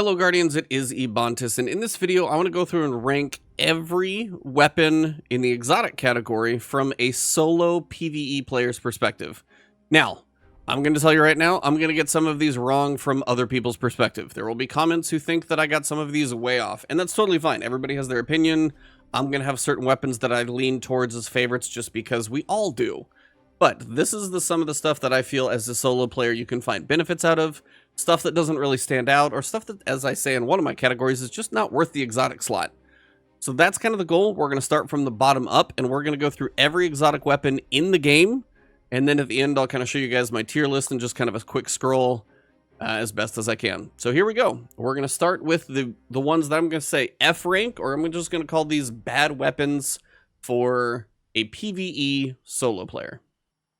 Hello Guardians, it is Ebontis, and in this video I want to go through and rank every weapon in the exotic category from a solo PvE player's perspective. Now, I'm going to tell you right now, I'm going to get some of these wrong from other people's perspective. There will be comments who think that I got some of these way off, and that's totally fine. Everybody has their opinion. I'm going to have certain weapons that I lean towards as favorites just because we all do. But this is some of the stuff that I feel as a solo player you can find benefits out of, stuff that doesn't really stand out, or stuff that, as I say in one of my categories, is just not worth the exotic slot. So that's kind of the goal. We're going to start from the bottom up, and we're going to go through every exotic weapon in the game, and then at the end I'll kind of show you guys my tier list and just kind of a quick scroll as best as I can. So here we go. We're going to start with the ones that I'm going to say F rank, or I'm just going to call these bad weapons for a PvE solo player.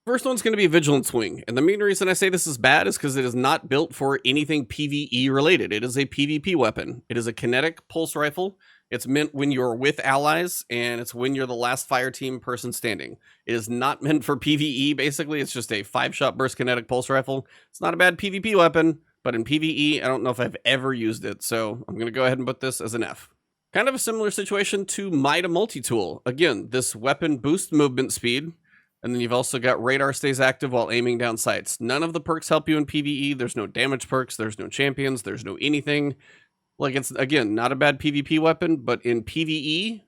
First one's going to be Vigilance Wing, and the main reason I say this is bad is because it is not built for anything PvE related. It is a PvP weapon. It is a kinetic pulse rifle. It's meant when you're with allies, and it's when you're the last fire team person standing. It is not meant for PvE, basically. It's just a 5-shot burst kinetic pulse rifle. It's not a bad PvP weapon, but in PvE, I don't know if I've ever used it, so I'm going to go ahead and put this as an F. Kind of a similar situation to Mida Multi-Tool. Again, this weapon boosts movement speed, and then you've also got radar stays active while aiming down sights. None of the perks help you in PvE. There's no damage perks. There's no champions. There's no anything. Like, it's, again, not a bad PvP weapon, but in PvE,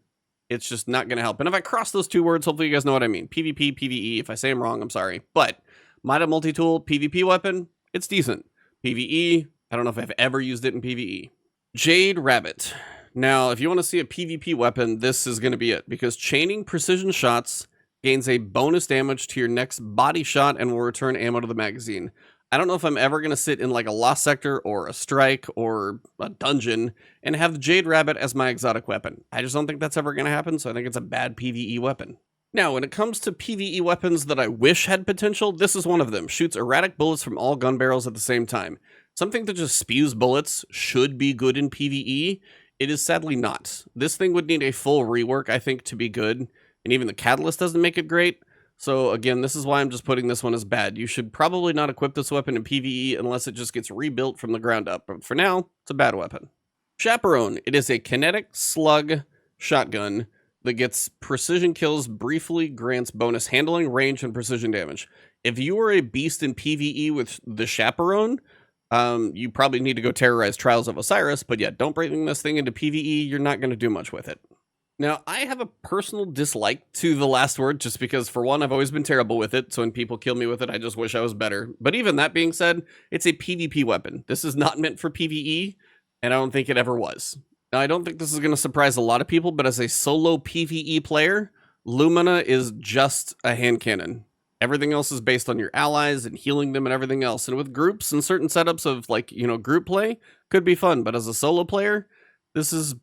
it's just not going to help. And if I cross those two words, hopefully you guys know what I mean. PvP, PvE. If I say them wrong, I'm sorry. But Mida Multi-Tool, PvP weapon, it's decent. PvE, I don't know if I've ever used it in PvE. Jade Rabbit. Now, if you want to see a PvP weapon, this is going to be it. Because chaining precision shots gains a bonus damage to your next body shot and will return ammo to the magazine. I don't know if I'm ever going to sit in like a Lost Sector or a Strike or a dungeon and have the Jade Rabbit as my exotic weapon. I just don't think that's ever going to happen, so I think it's a bad PvE weapon. Now, when it comes to PvE weapons that I wish had potential, this is one of them. Shoots erratic bullets from all gun barrels at the same time. Something that just spews bullets should be good in PvE. It is sadly not. This thing would need a full rework, I think, to be good. And even the catalyst doesn't make it great. So again, this is why I'm just putting this one as bad. You should probably not equip this weapon in PvE unless it just gets rebuilt from the ground up. But for now, it's a bad weapon. Chaperone. It is a kinetic slug shotgun that gets precision kills, briefly grants bonus handling, range, and precision damage. If you are a beast in PvE with the Chaperone, you probably need to go terrorize Trials of Osiris. But yeah, don't bring this thing into PvE. You're not going to do much with it. Now, I have a personal dislike to the last word just because, for one, I've always been terrible with it, so when people kill me with it, I just wish I was better. But even that being said, it's a PvP weapon. This is not meant for PvE, and I don't think it ever was. Now, I don't think this is going to surprise a lot of people, but as a solo PvE player, Lumina is just a hand cannon. Everything else is based on your allies and healing them and everything else. And with groups and certain setups of, like, group play, could be fun. But as a solo player, this is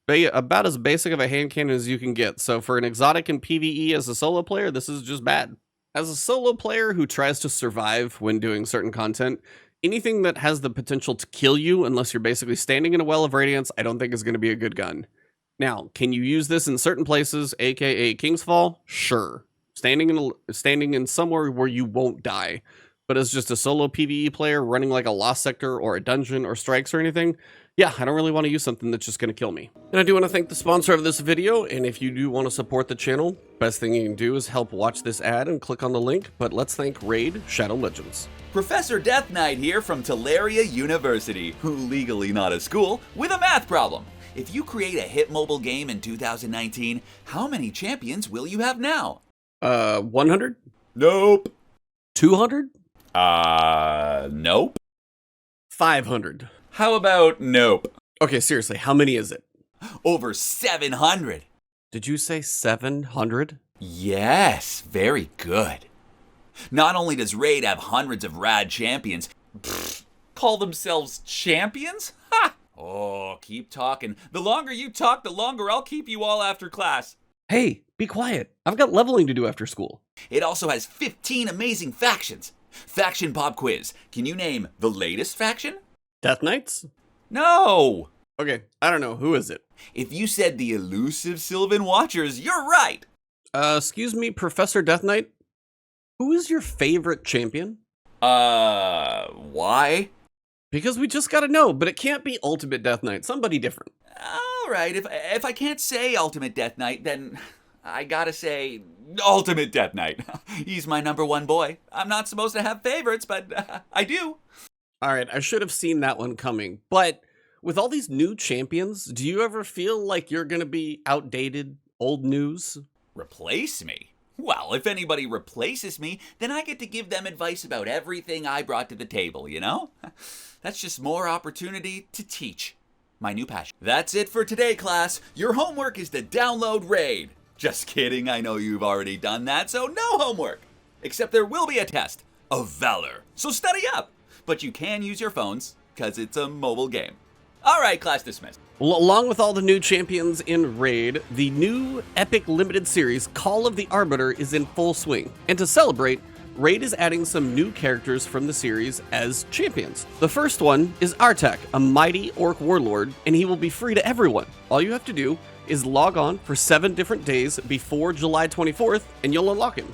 about as basic of a hand cannon as you can get. So for an exotic in PvE as a solo player, this is just bad. As a solo player who tries to survive when doing certain content, anything that has the potential to kill you unless you're basically standing in a well of radiance, I don't think is going to be a good gun. Now, can you use this in certain places, aka King's Fall? Sure. Standing in somewhere where you won't die. But as just a solo PvE player running like a Lost Sector or a dungeon or strikes or anything, yeah, I don't really want to use something that's just going to kill me. And I do want to thank the sponsor of this video, and if you do want to support the channel, best thing you can do is help watch this ad and click on the link, but let's thank Raid Shadow Legends. Professor Death Knight here from Teleria University, who legally not a school, with a math problem. If you create a hit mobile game in 2019, how many champions will you have now? 100? Nope. 200? Nope. 500. How about nope? Okay, seriously, how many is it? Over 700. Did you say 700? Yes, very good. Not only does Raid have hundreds of rad champions, call themselves champions? Ha! Oh, keep talking. The longer you talk, the longer I'll keep you all after class. Hey, be quiet. I've got leveling to do after school. It also has 15 amazing factions. Faction pop quiz. Can you name the latest faction? Death Knights? No! Okay, I don't know. Who is it? If you said the elusive Sylvan Watchers, you're right! Excuse me, Professor Death Knight? Who is your favorite champion? Why? Because we just gotta know, but it can't be Ultimate Death Knight. Somebody different. All right, if I can't say Ultimate Death Knight, then I gotta say Ultimate Death Knight. He's my #1 boy. I'm not supposed to have favorites, but I do. All right, I should have seen that one coming. But with all these new champions, do you ever feel like you're gonna be outdated, old news? Replace me? Well, if anybody replaces me, then I get to give them advice about everything I brought to the table, you know? That's just more opportunity to teach. My new passion. That's it for today, class. Your homework is to download Raid. Just kidding, I know you've already done that, so no homework. Except there will be a test of Valor. So study up. But you can use your phones, because it's a mobile game. All right, class dismissed. Well, along with all the new champions in Raid, the new epic limited series, Call of the Arbiter, is in full swing. And to celebrate, Raid is adding some new characters from the series as champions. The first one is Artek, a mighty orc warlord, and he will be free to everyone. All you have to do is log on for 7 different days before July 24th, and you'll unlock him.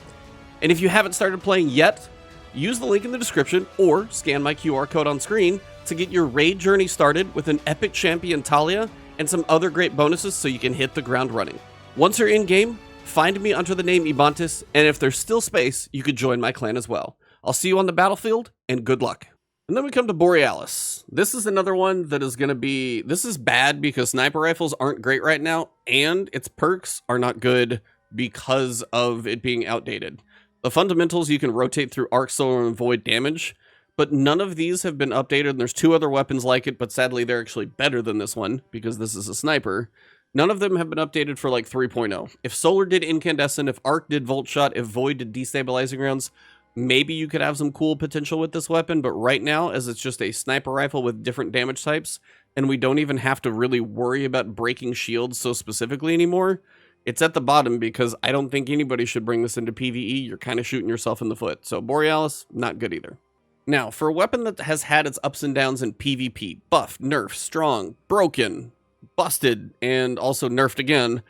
And if you haven't started playing yet, use the link in the description or scan my QR code on screen to get your Raid journey started with an epic champion Talia and some other great bonuses so you can hit the ground running. Once you're in-game, find me under the name Ebontis, and if there's still space, you could join my clan as well. I'll see you on the battlefield, and good luck. And then we come to Borealis. This is another one that is going to be... This is bad because sniper rifles aren't great right now, and its perks are not good because of it being outdated. The fundamentals, you can rotate through arc, solar, and void damage, but none of these have been updated, and there's 2 other weapons like it, but sadly they're actually better than this one, because this is a sniper. None of them have been updated for like 3.0. If Solar did Incandescent, if Arc did Volt Shot, if Void did Destabilizing Rounds, maybe you could have some cool potential with this weapon, but right now, as it's just a sniper rifle with different damage types, and we don't even have to really worry about breaking shields so specifically anymore, it's at the bottom because I don't think anybody should bring this into PvE. You're kind of shooting yourself in the foot. So Borealis, not good either. Now, for a weapon that has had its ups and downs in PvP, buff, nerf, strong, broken, busted, and also nerfed again,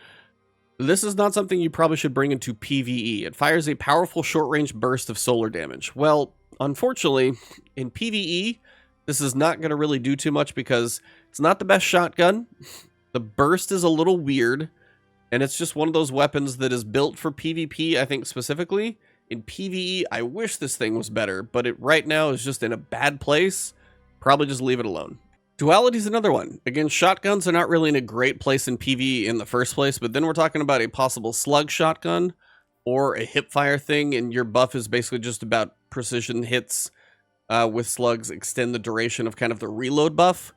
this is not something you probably should bring into PvE. It fires a powerful short-range burst of solar damage. Well, unfortunately, in PvE, this is not going to really do too much because it's not the best shotgun. The burst is a little weird, and it's just one of those weapons that is built for PvP, I think, specifically. In PvE, I wish this thing was better, but it right now is just in a bad place. Probably just leave it alone. Duality is another one. Again, shotguns are not really in a great place in PvE in the first place, but then we're talking about a possible slug shotgun or a hipfire thing, and your buff is basically just about precision hits with slugs extend the duration of kind of the reload buff.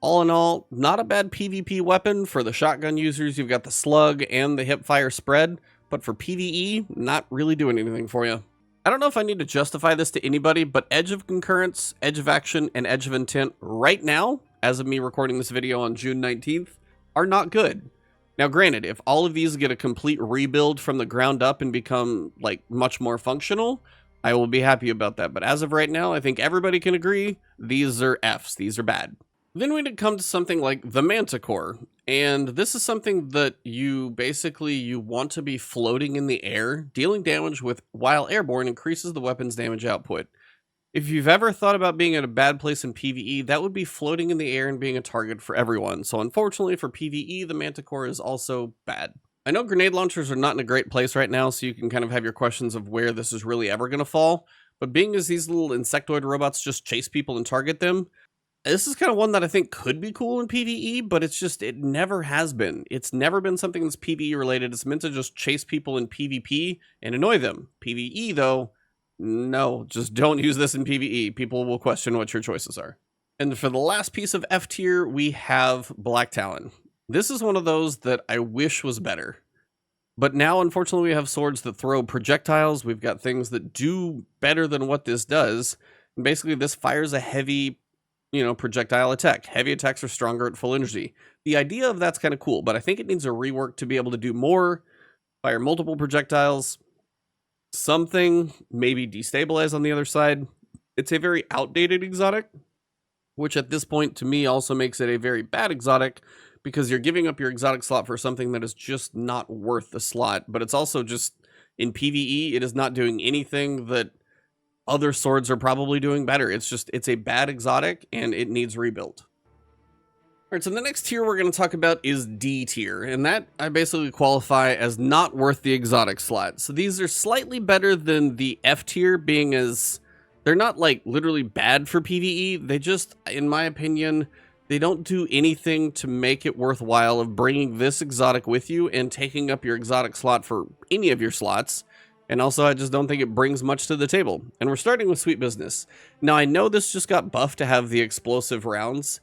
All in all, not a bad PvP weapon. For the shotgun users, you've got the slug and the hipfire spread, but for PvE, not really doing anything for you. I don't know if I need to justify this to anybody, but Edge of Concurrence, Edge of Action, and Edge of Intent right now, as of me recording this video on June 19th, are not good. Now granted, if all of these get a complete rebuild from the ground up and become like much more functional, I will be happy about that. But as of right now, I think everybody can agree, these are Fs, these are bad. Then we come to something like the Manticore, and this is something that you want to be floating in the air. Dealing damage while airborne increases the weapon's damage output. If you've ever thought about being in a bad place in PvE, that would be floating in the air and being a target for everyone. So unfortunately for PvE, the Manticore is also bad. I know grenade launchers are not in a great place right now, so you can kind of have your questions of where this is really ever going to fall. But being as these little insectoid robots just chase people and target them, this is kind of one that I think could be cool in PvE, but it never has been. It's never been something that's PvE related. It's meant to just chase people in PvP and annoy them. PvE, though, no, just don't use this in PvE. People will question what your choices are. And for the last piece of F tier, we have Black Talon. This is one of those that I wish was better. But now, unfortunately, we have swords that throw projectiles. We've got things that do better than what this does. And basically, this fires a heavy projectile attack. Heavy attacks are stronger at full energy. The idea of that's kind of cool, but I think it needs a rework to be able to do more, fire multiple projectiles, something, maybe destabilize on the other side. It's a very outdated exotic, which at this point to me also makes it a very bad exotic because you're giving up your exotic slot for something that is just not worth the slot, but it's also just in PvE, it is not doing anything that other swords are probably doing better. It's a bad exotic and it needs rebuilt. All right, so the next tier we're going to talk about is D tier, and that I basically qualify as not worth the exotic slot. So these are slightly better than the F tier, being as they're not like literally bad for PvE. They just, in my opinion, they don't do anything to make it worthwhile of bringing this exotic with you and taking up your exotic slot for any of your slots. And also, I just don't think it brings much to the table. And we're starting with Sweet Business. Now, I know this just got buffed to have the explosive rounds.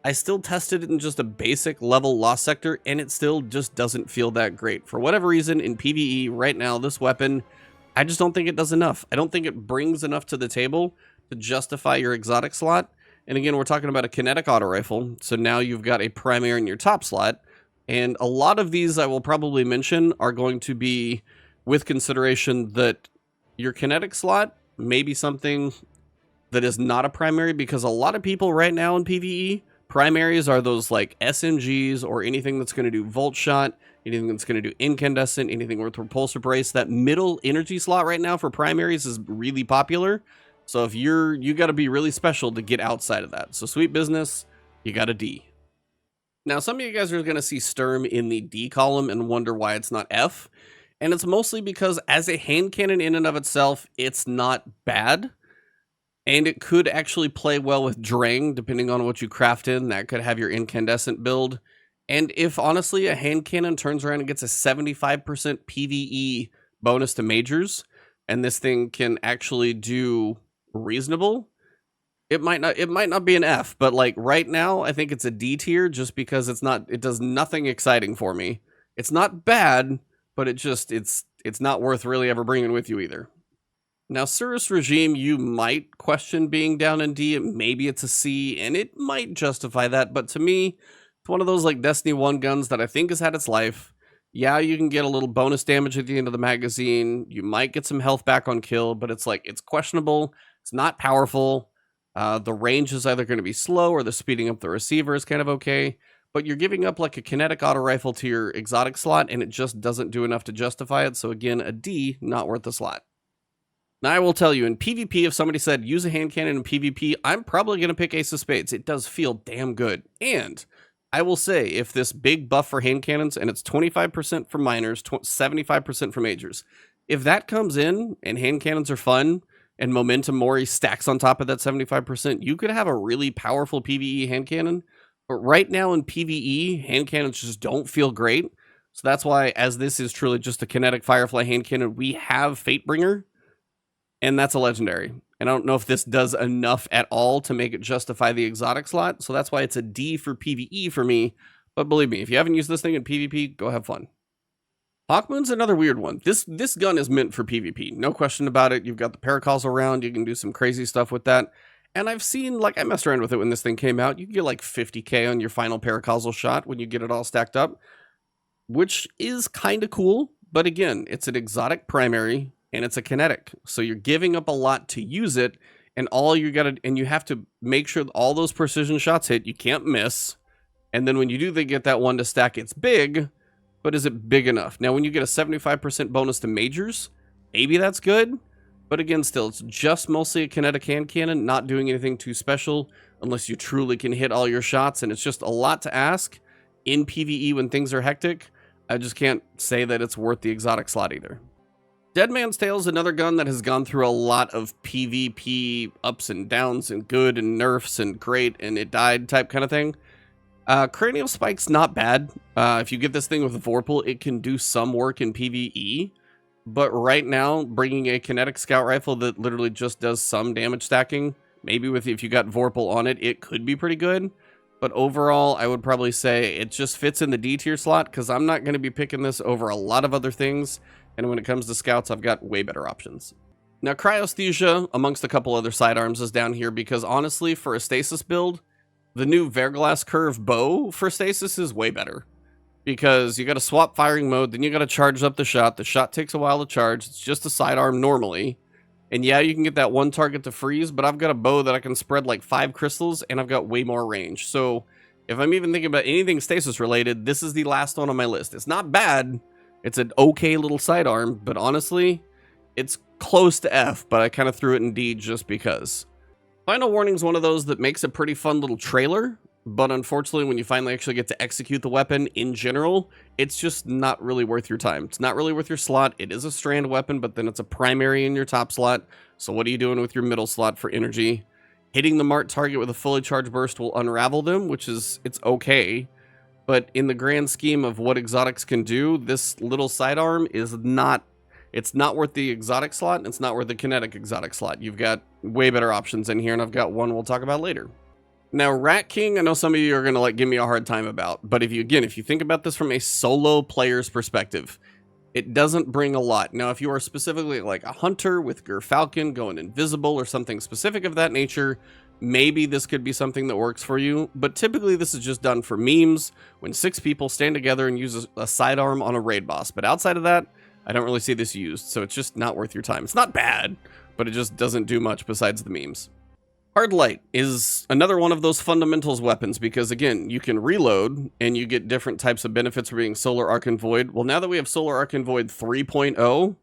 I still tested it in just a basic level Lost Sector, and it still just doesn't feel that great. For whatever reason, in PvE right now, this weapon, I just don't think it does enough. I don't think it brings enough to the table to justify your exotic slot. And again, we're talking about a kinetic auto rifle, so now you've got a primary in your top slot. And a lot of these I will probably mention are going to be with consideration that your kinetic slot may be something that is not a primary, because a lot of people right now in PvE, primaries are those like SMGs or anything that's going to do Volt Shot, anything that's going to do Incandescent, anything with Repulsor Brace. That middle energy slot right now for primaries is really popular. So if you got to be really special to get outside of that. So Sweet Business, you got a D. Now, some of you guys are going to see Sturm in the D column and wonder why it's not F. And it's mostly because as a hand cannon in and of itself, it's not bad. And it could actually play well with Drang, depending on what you craft in. That could have your incandescent build. And if, honestly, a hand cannon turns around and gets a 75% PvE bonus to majors, and this thing can actually do reasonable, it might not be an F. But like right now, I think it's a D tier just because it does nothing exciting for me. It's not bad, but it's not worth really ever bringing with you either. Now, Cirrus Regime, you might question being down in D. Maybe it's a C, and it might justify that. But to me, it's one of those like Destiny 1 guns that I think has had its life. Yeah, you can get a little bonus damage at the end of the magazine. You might get some health back on kill, but it's questionable. It's not powerful. The range is either going to be slow or the speeding up the receiver is kind of okay. But you're giving up like a kinetic auto rifle to your exotic slot, and it just doesn't do enough to justify it. So again, a D, not worth the slot. Now, I will tell you, in PvP, if somebody said, use a hand cannon in PvP, I'm probably going to pick Ace of Spades. It does feel damn good. And I will say, if this big buff for hand cannons, and it's 25% for minors, 75% for majors, if that comes in, and hand cannons are fun, and Momentum Mori stacks on top of that 75%, you could have a really powerful PvE hand cannon. But right now in PvE, hand cannons just don't feel great. So that's why, as this is truly just a kinetic Firefly hand cannon, we have Fatebringer. And that's a legendary. And I don't know if this does enough at all to make it justify the exotic slot. So that's why it's a D for PvE for me. But believe me, if you haven't used this thing in PvP, go have fun. Hawkmoon's another weird one. This gun is meant for PvP. No question about it. You've got the paracausal round. You can do some crazy stuff with that. And I've seen, like, I messed around with it when this thing came out. You can get like 50k on your final paracausal shot when you get it all stacked up, which is kind of cool. But again, it's an exotic primary. And it's a kinetic, so you're giving up a lot to use it, and you have to make sure that all those precision shots hit. You can't miss, and then when you do, they get that one to stack. It's big, but is it big enough? Now, when you get a 75% bonus to majors, maybe that's good, but again, still, it's just mostly a kinetic hand cannon, not doing anything too special, unless you truly can hit all your shots, and it's just a lot to ask in PvE when things are hectic. I just can't say that it's worth the exotic slot either. Dead Man's Tale is another gun that has gone through a lot of PvP ups and downs and good and nerfs and great and it died type kind of thing. Cranial Spike's not bad. If you get this thing with a Vorpal, it can do some work in PvE. But right now, bringing a kinetic scout rifle that literally just does some damage stacking, maybe if you got Vorpal on it, it could be pretty good. But overall, I would probably say it just fits in the D tier slot because I'm not going to be picking this over a lot of other things. And when it comes to scouts, I've got way better options. Now, Cryosthesia, amongst a couple other sidearms, is down here because honestly, for a Stasis build, the new Verglass Curve bow for Stasis is way better. Because you got to swap firing mode, then you got to charge up the shot. The shot takes a while to charge. It's just a sidearm normally. And yeah, you can get that one target to freeze, but I've got a bow that I can spread like 5 crystals, and I've got way more range. So if I'm even thinking about anything Stasis related, this is the last one on my list. It's not bad. It's an okay little sidearm, but honestly, It's close to F, but I kind of threw it in D just because. Final Warning is one of those that makes a pretty fun little trailer, but unfortunately when you finally actually get to execute the weapon in general, it's just not really worth your time. It's not really worth your slot. It is a strand weapon, but then it's a primary in your top slot. So what are you doing with your middle slot for energy? Hitting the marked target with a fully charged burst will unravel them, which is, it's okay. But in the grand scheme of what exotics can do, this little sidearm is not, it's not worth the exotic slot, and it's not worth the kinetic exotic slot. You've got way better options in here, and I've got one we'll talk about later. Now, Rat King, I know some of you are going to like give me a hard time about, but if you think about this from a solo player's perspective, it doesn't bring a lot. Now, if you are specifically like a hunter with Gerfalcon going invisible or something specific of that nature, maybe this could be something that works for you, but typically this is just done for memes when 6 people stand together and use a sidearm on a raid boss. But outside of that, I don't really see this used, so it's just not worth your time. It's not bad, but it just doesn't do much besides the memes. Hard Light is another one of those fundamentals weapons because, again, you can reload and you get different types of benefits for being Solar Arc and Void. Well, now that we have Solar Arc and Void 3.0,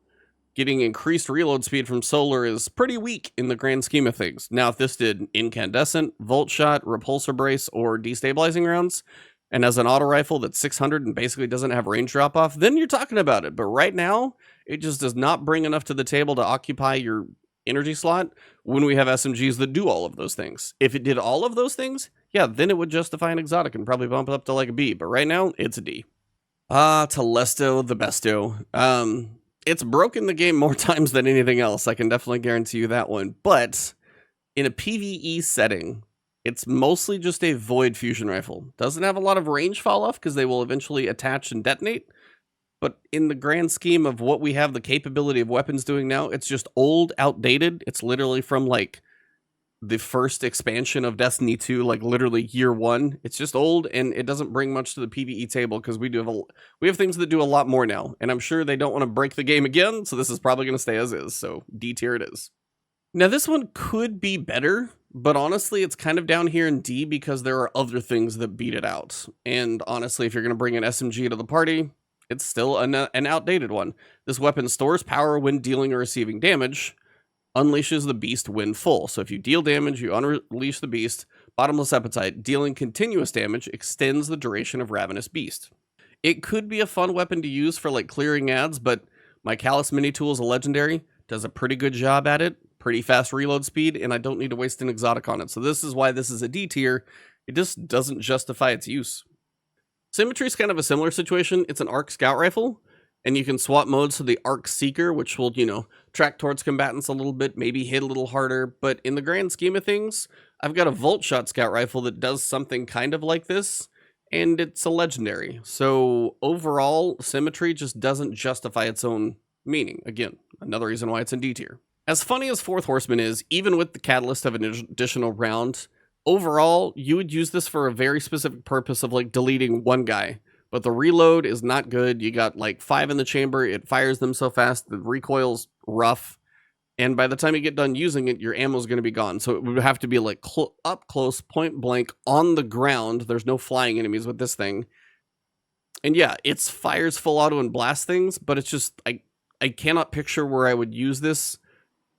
getting increased reload speed from Solar is pretty weak in the grand scheme of things. Now, if this did Incandescent, Volt Shot, Repulsor Brace, or Destabilizing Rounds, and as an auto rifle that's 600 and basically doesn't have range drop off, then you're talking about it. But right now, it just does not bring enough to the table to occupy your energy slot when we have SMGs that do all of those things. If it did all of those things, yeah, then it would justify an exotic and probably bump it up to like a B. But right now, it's a D. Telesto the Besto. It's broken the game more times than anything else. I can definitely guarantee you that one. But in a PvE setting, it's mostly just a void fusion rifle. Doesn't have a lot of range fall off because they will eventually attach and detonate. But in the grand scheme of what we have the capability of weapons doing now, it's just old, outdated. It's literally from like the first expansion of Destiny 2, like literally year 1. It's just old and it doesn't bring much to the PvE table because we have things that do a lot more now. And I'm sure they don't want to break the game again, so this is probably going to stay as is. So D tier it is. Now this one could be better, but honestly it's kind of down here in D because there are other things that beat it out. And honestly, if you're going to bring an SMG to the party, it's still an outdated one. This weapon stores power when dealing or receiving damage, unleashes the beast when full. So if you deal damage, you unleash the beast. Bottomless Appetite, dealing continuous damage, extends the duration of Ravenous Beast. It could be a fun weapon to use for like clearing ads, but my Callus Mini Tool is a legendary, does a pretty good job at it, pretty fast reload speed, and I don't need to waste an exotic on it. So this is why this is a D tier. It just doesn't justify its use. Symmetry is kind of a similar situation. It's an Arc Scout Rifle, and you can swap modes to the Arc Seeker, which will, track towards combatants a little bit, maybe hit a little harder. But in the grand scheme of things, I've got a Volt Shot Scout Rifle that does something kind of like this, and it's a legendary. So overall, Symmetry just doesn't justify its own meaning. Again, another reason why it's in D tier. As funny as Fourth Horseman is, even with the catalyst of an additional round, overall, you would use this for a very specific purpose of like deleting one guy. But the reload is not good. You got like 5 in the chamber. It fires them so fast. The recoil's rough. And by the time you get done using it, your ammo's going to be gone. So it would have to be like up close, point blank, on the ground. There's no flying enemies with this thing. And yeah, it's fires full auto and blast things. But it's just, I cannot picture where I would use this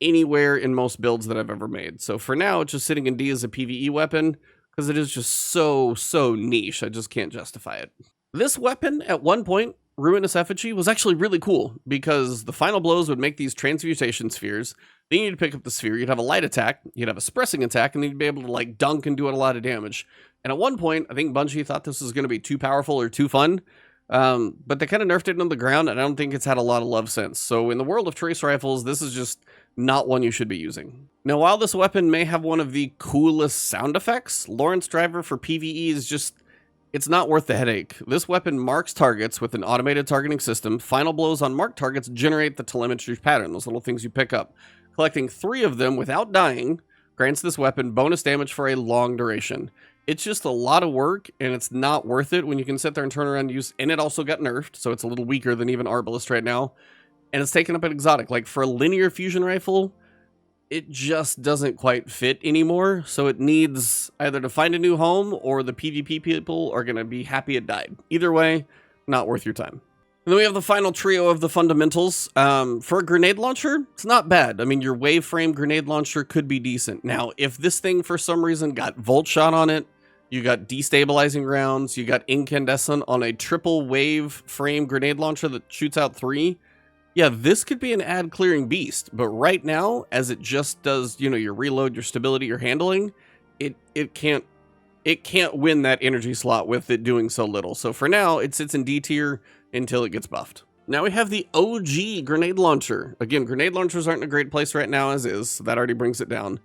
anywhere in most builds that I've ever made. So for now, it's just sitting in D as a PvE weapon because it is just so niche. I just can't justify it. This weapon, at one point, Ruinous Effigy, was actually really cool because the final blows would make these transmutation spheres. Then you'd pick up the sphere, you'd have a light attack, you'd have a suppressing attack, and then you'd be able to like dunk and do a lot of damage. And at one point, I think Bungie thought this was going to be too powerful or too fun, but they kind of nerfed it on the ground, and I don't think it's had a lot of love since. So in the world of trace rifles, this is just not one you should be using. Now, while this weapon may have one of the coolest sound effects, Lawrence Driver for PvE is just, it's not worth the headache. This weapon marks targets with an automated targeting system. Final blows on marked targets generate the telemetry pattern, those little things you pick up. Collecting 3 of them without dying grants this weapon bonus damage for a long duration. It's just a lot of work, and it's not worth it when you can sit there and turn around and use, and it also got nerfed, so it's a little weaker than even Arbalest right now. And it's taken up an exotic. Like for a linear fusion rifle, it just doesn't quite fit anymore. So it needs either to find a new home or the PvP people are going to be happy it died. Either way, not worth your time. And then we have the final trio of the fundamentals. For a grenade launcher, it's not bad. I mean, your wave frame grenade launcher could be decent. Now, if this thing for some reason got volt shot on it, you got destabilizing rounds, you got incandescent on a triple wave frame grenade launcher that shoots out 3, yeah, this could be an ad clearing beast. But right now, as it just does, you know, your reload, your stability, your handling, it can't win that energy slot with it doing so little. So for now, it sits in D tier until it gets buffed. Now we have the OG grenade launcher. Again, grenade launchers aren't in a great place right now as is, so that already brings it down.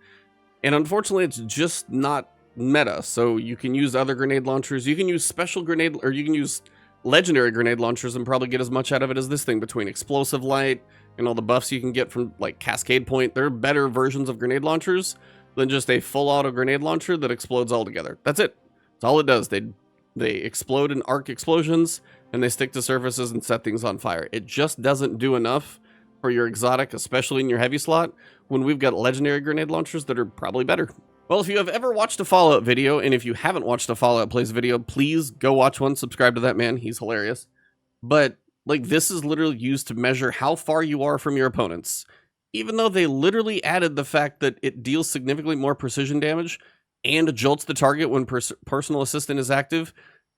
And unfortunately, it's just not meta. So you can use other grenade launchers. You can use special grenade, or you can use legendary grenade launchers and probably get as much out of it as this thing, between explosive light and all the buffs you can get from like Cascade Point. There are better versions of grenade launchers than just a full auto grenade launcher that explodes altogether. That's it. That's all it does. They explode in arc explosions, and they stick to surfaces and set things on fire. It just doesn't do enough for your exotic, especially in your heavy slot, when we've got legendary grenade launchers that are probably better. Well, if you have ever watched a Fallout video, and if you haven't watched a Fallout Plays video, please go watch one, subscribe to that man, he's hilarious. But, like, this is literally used to measure how far you are from your opponents. Even though they literally added the fact that it deals significantly more precision damage and jolts the target when personal assistant is active,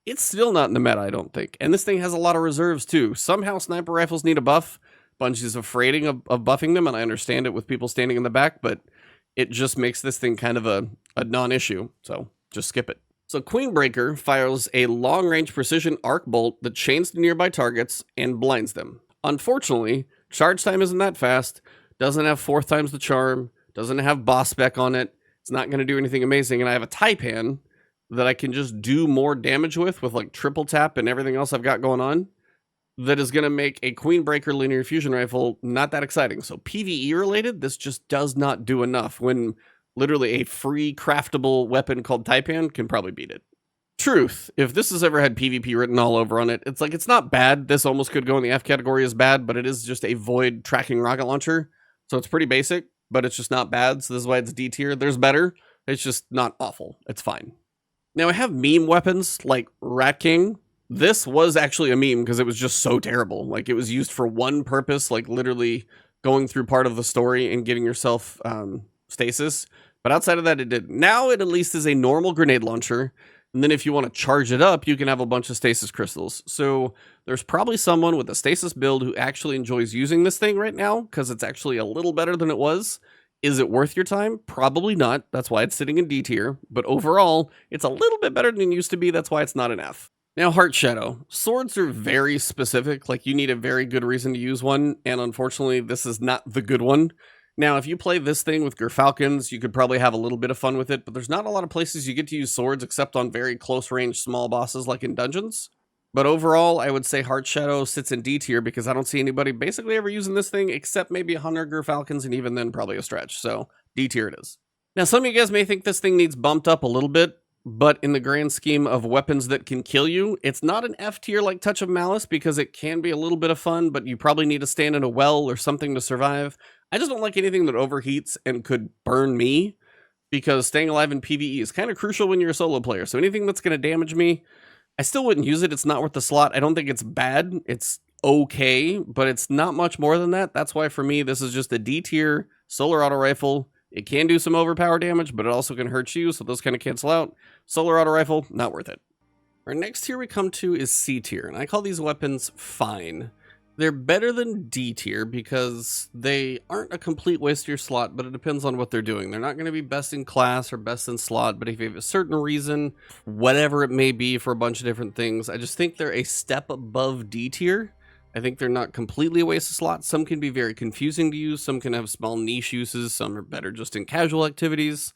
it's still not in the meta, I don't think. And this thing has a lot of reserves, too. Somehow sniper rifles need a buff. Bungie's afraid of buffing them, and I understand it with people standing in the back, but it just makes this thing kind of a non-issue, so just skip it. So Queenbreaker fires a long-range precision arc bolt that chains to nearby targets and blinds them. Unfortunately, charge time isn't that fast, doesn't have 4 times the charm, doesn't have boss spec on it, it's not going to do anything amazing, and I have a Taipan that I can just do more damage with like triple tap and everything else I've got going on, that is going to make a Queenbreaker linear fusion rifle not that exciting. So PvE related, this just does not do enough, when literally a free craftable weapon called Taipan can probably beat it. Truth, if this has ever had PvP written all over on it, it's like, it's not bad. This almost could go in the F category as bad, but it is just a void tracking rocket launcher. So it's pretty basic, but it's just not bad. So this is why it's D tier. There's better. It's just not awful. It's fine. Now I have meme weapons like Rat King. This was actually a meme because it was just so terrible. Like, it was used for one purpose, like literally going through part of the story and getting yourself stasis. But outside of that, it did. Now it at least is a normal grenade launcher. And then if you want to charge it up, you can have a bunch of stasis crystals. So there's probably someone with a stasis build who actually enjoys using this thing right now, because it's actually a little better than it was. Is it worth your time? Probably not. That's why it's sitting in D tier. But overall, it's a little bit better than it used to be. That's why it's not an F. Now, Heart Shadow. Swords are very specific. Like, you need a very good reason to use one. And unfortunately, this is not the good one. Now, if you play this thing with Gerfalcons, you could probably have a little bit of fun with it. But there's not a lot of places you get to use swords except on very close range small bosses like in dungeons. But overall, I would say Heart Shadow sits in D tier because I don't see anybody basically ever using this thing except maybe 100 Gerfalcons, and even then probably a stretch. So D tier it is. Now, some of you guys may think this thing needs bumped up a little bit, but in the grand scheme of weapons that can kill you, it's not an F tier like Touch of Malice, because it can be a little bit of fun, but you probably need to stand in a well or something to survive. I just don't like anything that overheats and could burn me, because staying alive in PvE is kind of crucial when you're a solo player. So anything that's going to damage me, I still wouldn't use it. It's not worth the slot. I don't think it's bad. It's okay, but it's not much more than that. That's why for me, this is just a D tier solar auto rifle. It can do some overpower damage, but it also can hurt you, so those kind of cancel out. Solar auto rifle, not worth it. Our next tier we come to is C tier, and I call these weapons fine. They're better than D tier because they aren't a complete waste of your slot, but it depends on what they're doing. They're not going to be best in class or best in slot, but if you have a certain reason, whatever it may be for a bunch of different things, I just think they're a step above D tier. I think they're not completely a waste of slots. Some can be very confusing to use. Some can have small niche uses. Some are better just in casual activities.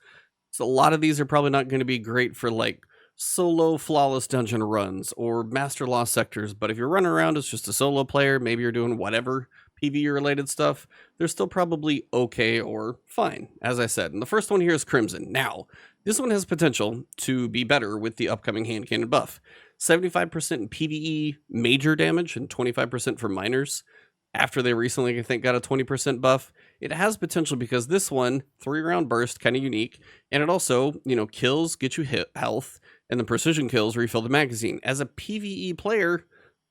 So a lot of these are probably not going to be great for like solo flawless dungeon runs or master lost sectors, but if you're running around as just a solo player, maybe you're doing whatever PvE related stuff, they're still probably okay or fine, as I said. And the first one here is Crimson. Now, this one has potential to be better with the upcoming hand cannon buff. 75% in PvE major damage and 25% for minors. After they recently, I think, got a 20% buff, it has potential because this one, 3-round burst, kind of unique, and it also, kills, get you hit health, and the precision kills refill the magazine. As a PvE player,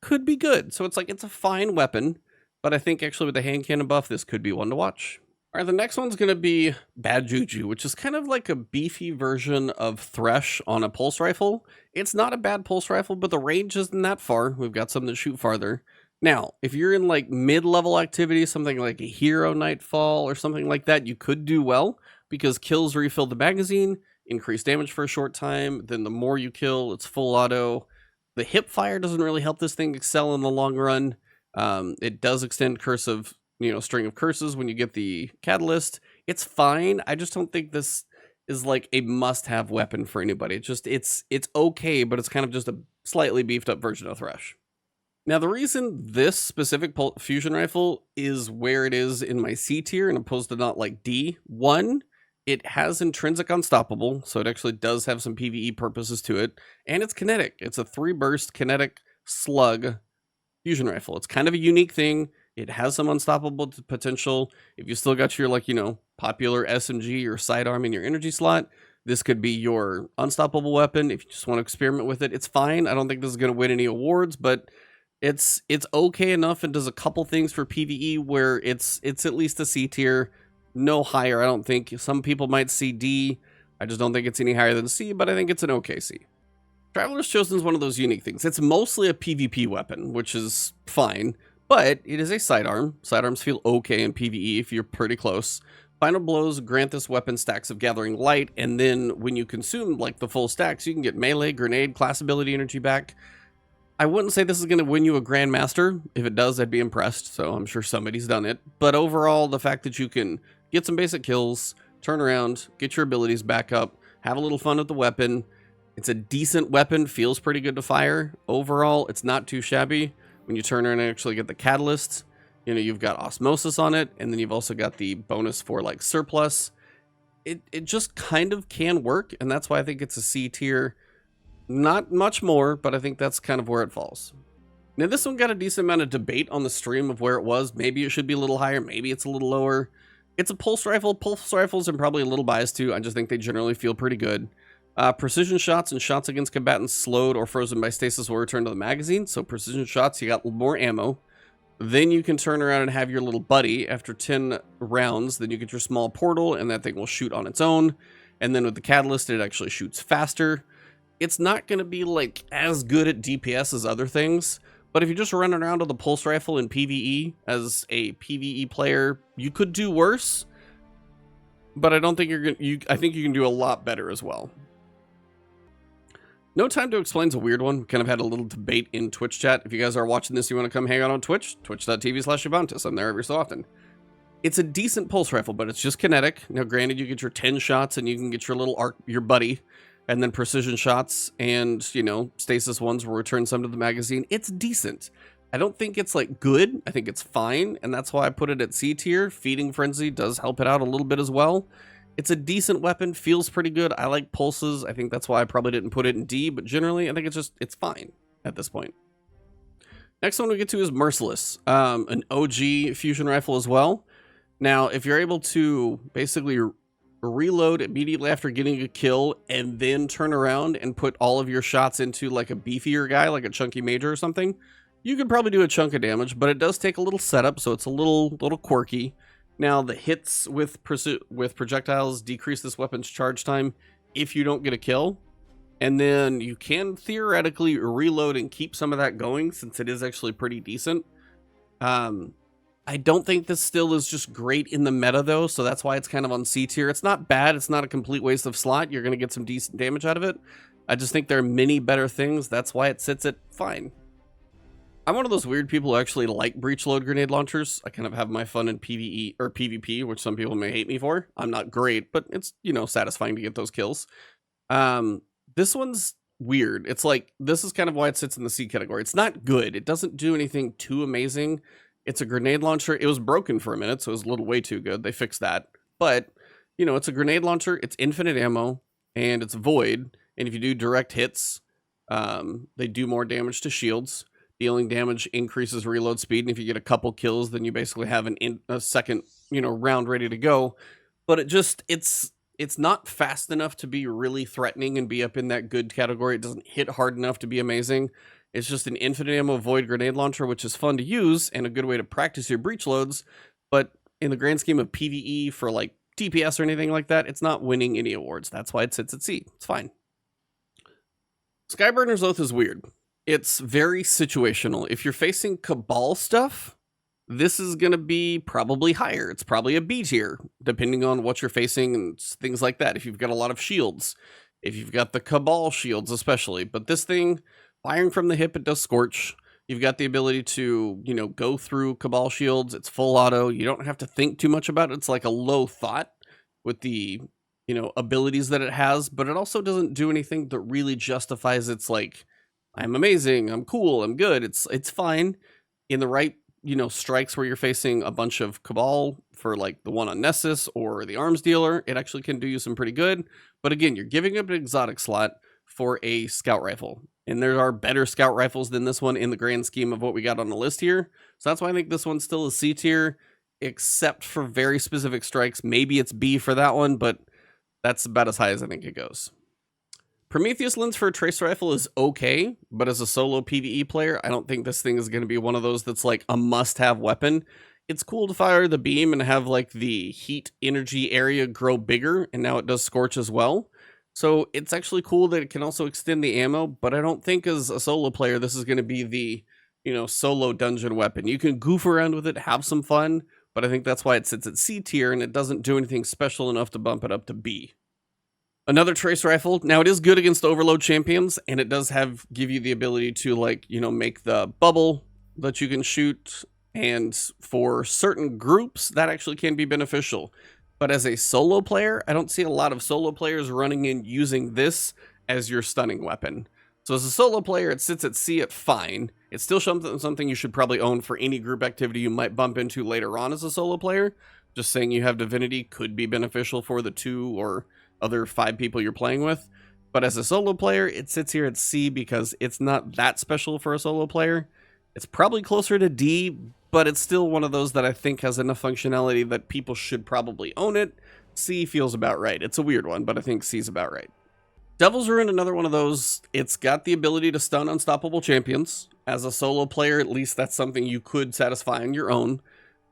could be good. So it's like, it's a fine weapon, but I think actually with the hand cannon buff, this could be one to watch. All right, the next one's going to be Bad Juju, which is kind of like a beefy version of Thresh on a pulse rifle. It's not a bad pulse rifle, but the range isn't that far. We've got some that shoot farther. Now, if you're in like mid-level activity, something like a hero Nightfall or something like that, you could do well because kills refill the magazine, increase damage for a short time. Then the more you kill, it's full auto. The hip fire doesn't really help this thing excel in the long run. It does extend curse of, string of curses when you get the catalyst. It's fine. I just don't think this is like a must-have weapon for anybody. It's okay, but it's kind of just a slightly beefed up version of Thresh. Now, the reason this specific fusion rifle is where it is in my C tier and opposed to not like D, one, it has intrinsic unstoppable, so it actually does have some PvE purposes to it, and it's kinetic. It's a 3-burst kinetic slug fusion rifle. It's kind of a unique thing. It has some unstoppable potential. If you still got your popular SMG or sidearm in your energy slot, this could be your unstoppable weapon. If you just want to experiment with it, it's fine. I don't think this is going to win any awards, but it's okay enough and does a couple things for PvE where it's at least a C tier, no higher. I don't think. Some people might see D. I just don't think it's any higher than C, but I think it's an okay C. Traveler's Chosen is one of those unique things. It's mostly a PvP weapon, which is fine, but it is a sidearm. Sidearms feel okay in PvE if you're pretty close. Final blows grant this weapon stacks of gathering light, and then when you consume like the full stacks, you can get melee, grenade, class ability energy back. I wouldn't say this is going to win you a Grandmaster. If it does, I'd be impressed, so I'm sure somebody's done it. But overall, the fact that you can get some basic kills, turn around, get your abilities back up, have a little fun with the weapon. It's a decent weapon, feels pretty good to fire. Overall, it's not too shabby. When you turn around and actually get the catalyst, you've got osmosis on it, and then you've also got the bonus for like surplus. It just kind of can work, and that's why I think it's a C tier. Not much more, but I think that's kind of where it falls. Now, this one got a decent amount of debate on the stream of where it was. Maybe it should be a little higher, maybe it's a little lower. It's a pulse rifle. Pulse rifles I'm probably a little biased to. I just think they generally feel pretty good. Precision shots and shots against combatants slowed or frozen by stasis will return to the magazine. So precision shots, you got more ammo. Then you can turn around and have your little buddy after 10 rounds. Then you get your small portal, and that thing will shoot on its own. And then with the catalyst, it actually shoots faster. It's not going to be like as good at DPS as other things, but if you just run around with a pulse rifle in PvE as a PvE player, you could do worse. But I don't think I think you can do a lot better as well. No Time to Explain's a weird one. We kind of had a little debate in Twitch chat. If you guys are watching this, you want to come hang out on Twitch, twitch.tv/Ebontis. I'm there every so often. It's a decent pulse rifle, but it's just kinetic. Now, granted, you get your 10 shots and you can get your little your buddy. And then precision shots and, stasis ones will return some to the magazine. It's decent. I don't think it's like good. I think it's fine. And that's why I put it at C tier. Feeding Frenzy does help it out a little bit as well. It's a decent weapon. Feels pretty good. I like pulses. I think that's why I probably didn't put it in D. But generally, I think it's fine at this point. Next one we get to is Merciless. An OG fusion rifle as well. Now, if you're able to basically reload immediately after getting a kill and then turn around and put all of your shots into like a beefier guy, like a chunky major or something, you could probably do a chunk of damage, but it does take a little setup, so it's a little quirky. Now, the hits with projectiles decrease this weapon's charge time if you don't get a kill, and then you can theoretically reload and keep some of that going since it is actually pretty decent. I don't think this still is just great in the meta, though, so that's why it's kind of on C tier. It's not bad. It's not a complete waste of slot. You're going to get some decent damage out of it. I just think there are many better things. That's why it sits at fine. I'm one of those weird people who actually like breach load grenade launchers. I kind of have my fun in PvE or PvP, which some people may hate me for. I'm not great, but it's, satisfying to get those kills. This one's weird. It's like, this is kind of why it sits in the C category. It's not good. It doesn't do anything too amazing. It's a grenade launcher. It was broken for a minute, so it was a little way too good. They fixed that. But, it's a grenade launcher. It's infinite ammo, and it's void. And if you do direct hits, they do more damage to shields. Dealing damage increases reload speed, and if you get a couple kills, then you basically have a second, round ready to go. But it's not fast enough to be really threatening and be up in that good category. It doesn't hit hard enough to be amazing. It's just an infinite ammo void grenade launcher, which is fun to use and a good way to practice your breach loads. But in the grand scheme of PvE for like DPS or anything like that, it's not winning any awards. That's why it sits at C. It's fine. Skyburner's Oath is weird. It's very situational. If you're facing Cabal stuff, this is going to be probably higher. It's probably a B tier, depending on what you're facing and things like that. If you've got a lot of shields, if you've got the Cabal shields especially. But this thing, firing from the hip, it does scorch. You've got the ability to, go through Cabal shields. It's full auto. You don't have to think too much about it. It's like a low thought with the, abilities that it has. But it also doesn't do anything that really justifies its like, I'm amazing, I'm cool, I'm good. It's fine in the right, strikes where you're facing a bunch of Cabal for like the one on Nessus or the arms dealer. It actually can do you some pretty good. But again, you're giving up an exotic slot for a scout rifle. And there are better scout rifles than this one in the grand scheme of what we got on the list here. So that's why I think this one's still a C tier, except for very specific strikes. Maybe it's B for that one, but that's about as high as I think it goes. Prometheus lens for a tracer rifle is okay, but as a solo PvE player, I don't think this thing is going to be one of those that's like a must-have weapon. It's cool to fire the beam and have like the heat energy area grow bigger, and now it does scorch as well. So it's actually cool that it can also extend the ammo, but I don't think as a solo player this is going to be the, solo dungeon weapon. You can goof around with it, have some fun, but I think that's why it sits at C tier and it doesn't do anything special enough to bump it up to B. Another trace rifle. Now it is good against overload champions, and it does give you the ability to make the bubble that you can shoot, and for certain groups that actually can be beneficial. But as a solo player, I don't see a lot of solo players running in using this as your stunning weapon. So as a solo player, it sits at C at fine. It's still something you should probably own for any group activity you might bump into later on as a solo player. Just saying you have Divinity could be beneficial for the 2 or other 5 people you're playing with. But as a solo player, it sits here at C because it's not that special for a solo player. It's probably closer to D, but it's still one of those that I think has enough functionality that people should probably own it. C feels about right. It's a weird one, but I think C is about right. Devil's Ruin, another one of those. It's got the ability to stun unstoppable champions. As a solo player, at least that's something you could satisfy on your own.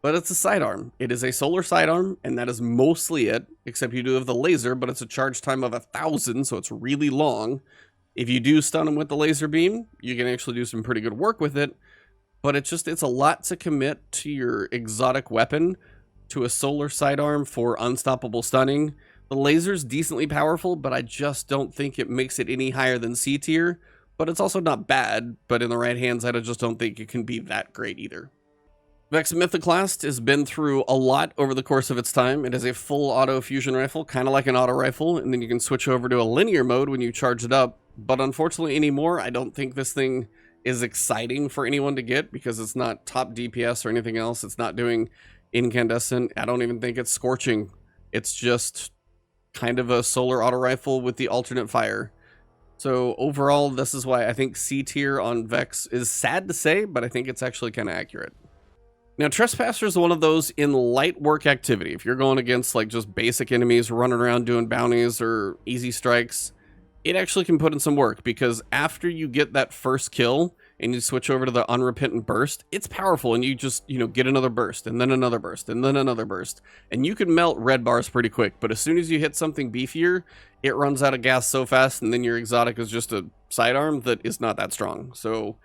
But it's a sidearm. It is a solar sidearm, and that is mostly it, except you do have the laser, but it's a charge time of 1,000, so it's really long. If you do stun them with the laser beam, you can actually do some pretty good work with it, but it's a lot to commit to your exotic weapon to a solar sidearm for unstoppable stunning. The laser's decently powerful, but I just don't think it makes it any higher than C tier, but it's also not bad, but in the right hands, I just don't think it can be that great either. Vex Mythoclast has been through a lot over the course of its time. It is a full auto fusion rifle, kind of like an auto rifle, and then you can switch over to a linear mode when you charge it up. But unfortunately anymore, I don't think this thing is exciting for anyone to get because it's not top DPS or anything else. It's not doing incandescent. I don't even think it's scorching. It's just kind of a solar auto rifle with the alternate fire. So overall, this is why I think C tier on Vex is sad to say, but I think it's actually kind of accurate. Now, Trespasser is one of those in light work activity. If you're going against like just basic enemies running around doing bounties or easy strikes, it actually can put in some work because after you get that first kill and you switch over to the unrepentant burst, it's powerful and you just, get another burst and then another burst and then another burst. And you can melt red bars pretty quick, but as soon as you hit something beefier, it runs out of gas so fast and then your exotic is just a sidearm that is not that strong. So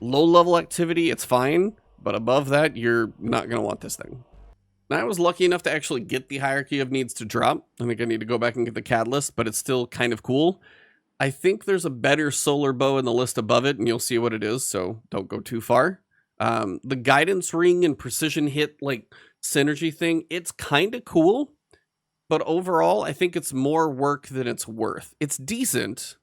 low level activity, it's fine. But above that, you're not going to want this thing. Now, I was lucky enough to actually get the hierarchy of needs to drop. I think I need to go back and get the catalyst, but it's still kind of cool. I think there's a better solar bow in the list above it, and you'll see what it is, so don't go too far. The guidance ring and precision hit, synergy thing, it's kind of cool. But overall, I think it's more work than it's worth. It's decent,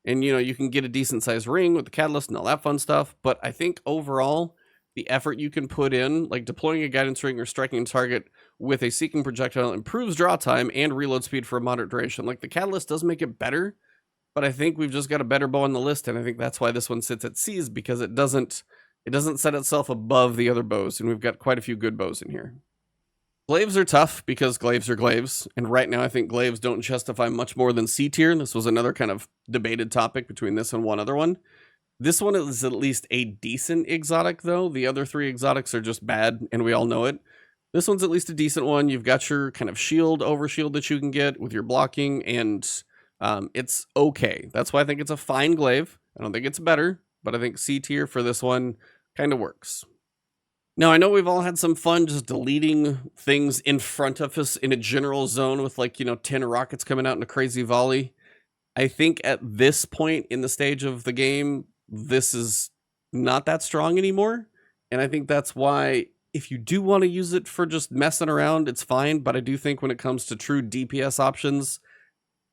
and, you can get a decent-sized ring with the catalyst and all that fun stuff. But I think overall, the effort you can put in, like deploying a guidance ring or striking a target with a seeking projectile improves draw time and reload speed for a moderate duration. Like the catalyst does make it better, but I think we've just got a better bow on the list, and I think that's why this one sits at C's because it doesn't set itself above the other bows, and we've got quite a few good bows in here. Glaives are tough because glaives are glaives, and right now I think glaives don't justify much more than C tier. This was another kind of debated topic between this and one other one. This one is at least a decent exotic, though. The other 3 exotics are just bad, and we all know it. This one's at least a decent one. You've got your kind of shield, overshield that you can get with your blocking, and it's okay. That's why I think it's a fine glaive. I don't think it's better, but I think C tier for this one kind of works. Now, I know we've all had some fun just deleting things in front of us in a general zone with, like, 10 rockets coming out in a crazy volley. I think at this point in the stage of the game, this is not that strong anymore. And I think that's why if you do want to use it for just messing around, it's fine. But I do think when it comes to true DPS options,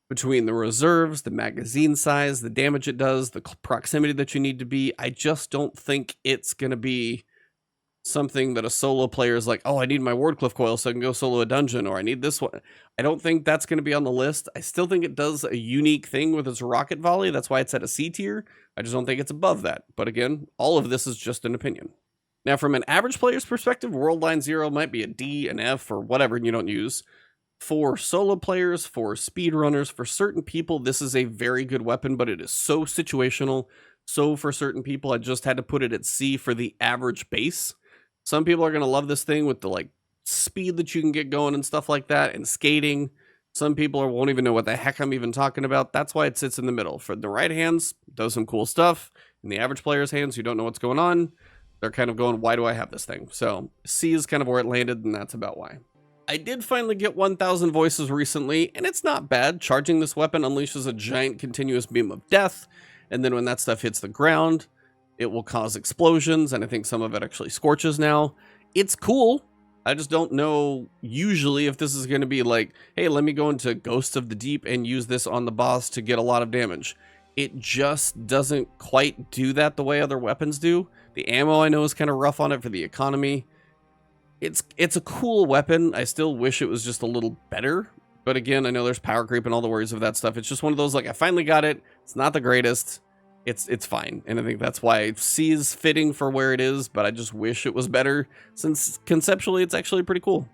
between the reserves, the magazine size, the damage it does, the proximity that you need to be, I just don't think it's going to be something that a solo player is like, oh, I need my Wardcliff coil so I can go solo a dungeon, or I need this one. I don't think that's going to be on the list. I still think it does a unique thing with its rocket volley. That's why it's at a C tier. I just don't think it's above that. But again, all of this is just an opinion. Now, from an average player's perspective, World Line 0 might be a D, an F, or whatever you don't use. For solo players, for speedrunners, for certain people, this is a very good weapon, but it is so situational. So for certain people, I just had to put it at C for the average base. Some people are going to love this thing with the like speed that you can get going and stuff like that, and skating. Some people won't even know what the heck I'm even talking about. That's why it sits in the middle. For the right hands, it does some cool stuff. In the average player's hands who don't know what's going on, they're kind of going, why do I have this thing? So C is kind of where it landed, and that's about why. I did finally get 1,000 voices recently, and it's not bad. Charging this weapon unleashes a giant continuous beam of death, and then when that stuff hits the ground, it will cause explosions, and I think some of it actually scorches now. It's cool. I just don't know usually if this is going to be like, hey, let me go into Ghosts of the Deep and use this on the boss to get a lot of damage. It just doesn't quite do that the way other weapons do. The ammo I know is kind of rough on it for the economy. It's a cool weapon. I still wish it was just a little better. But again, I know there's power creep and all the worries of that stuff. It's just one of those, like, I finally got it. It's not the greatest. It's fine. And I think that's why C is fitting for where it is, but I just wish it was better, since conceptually it's actually pretty cool.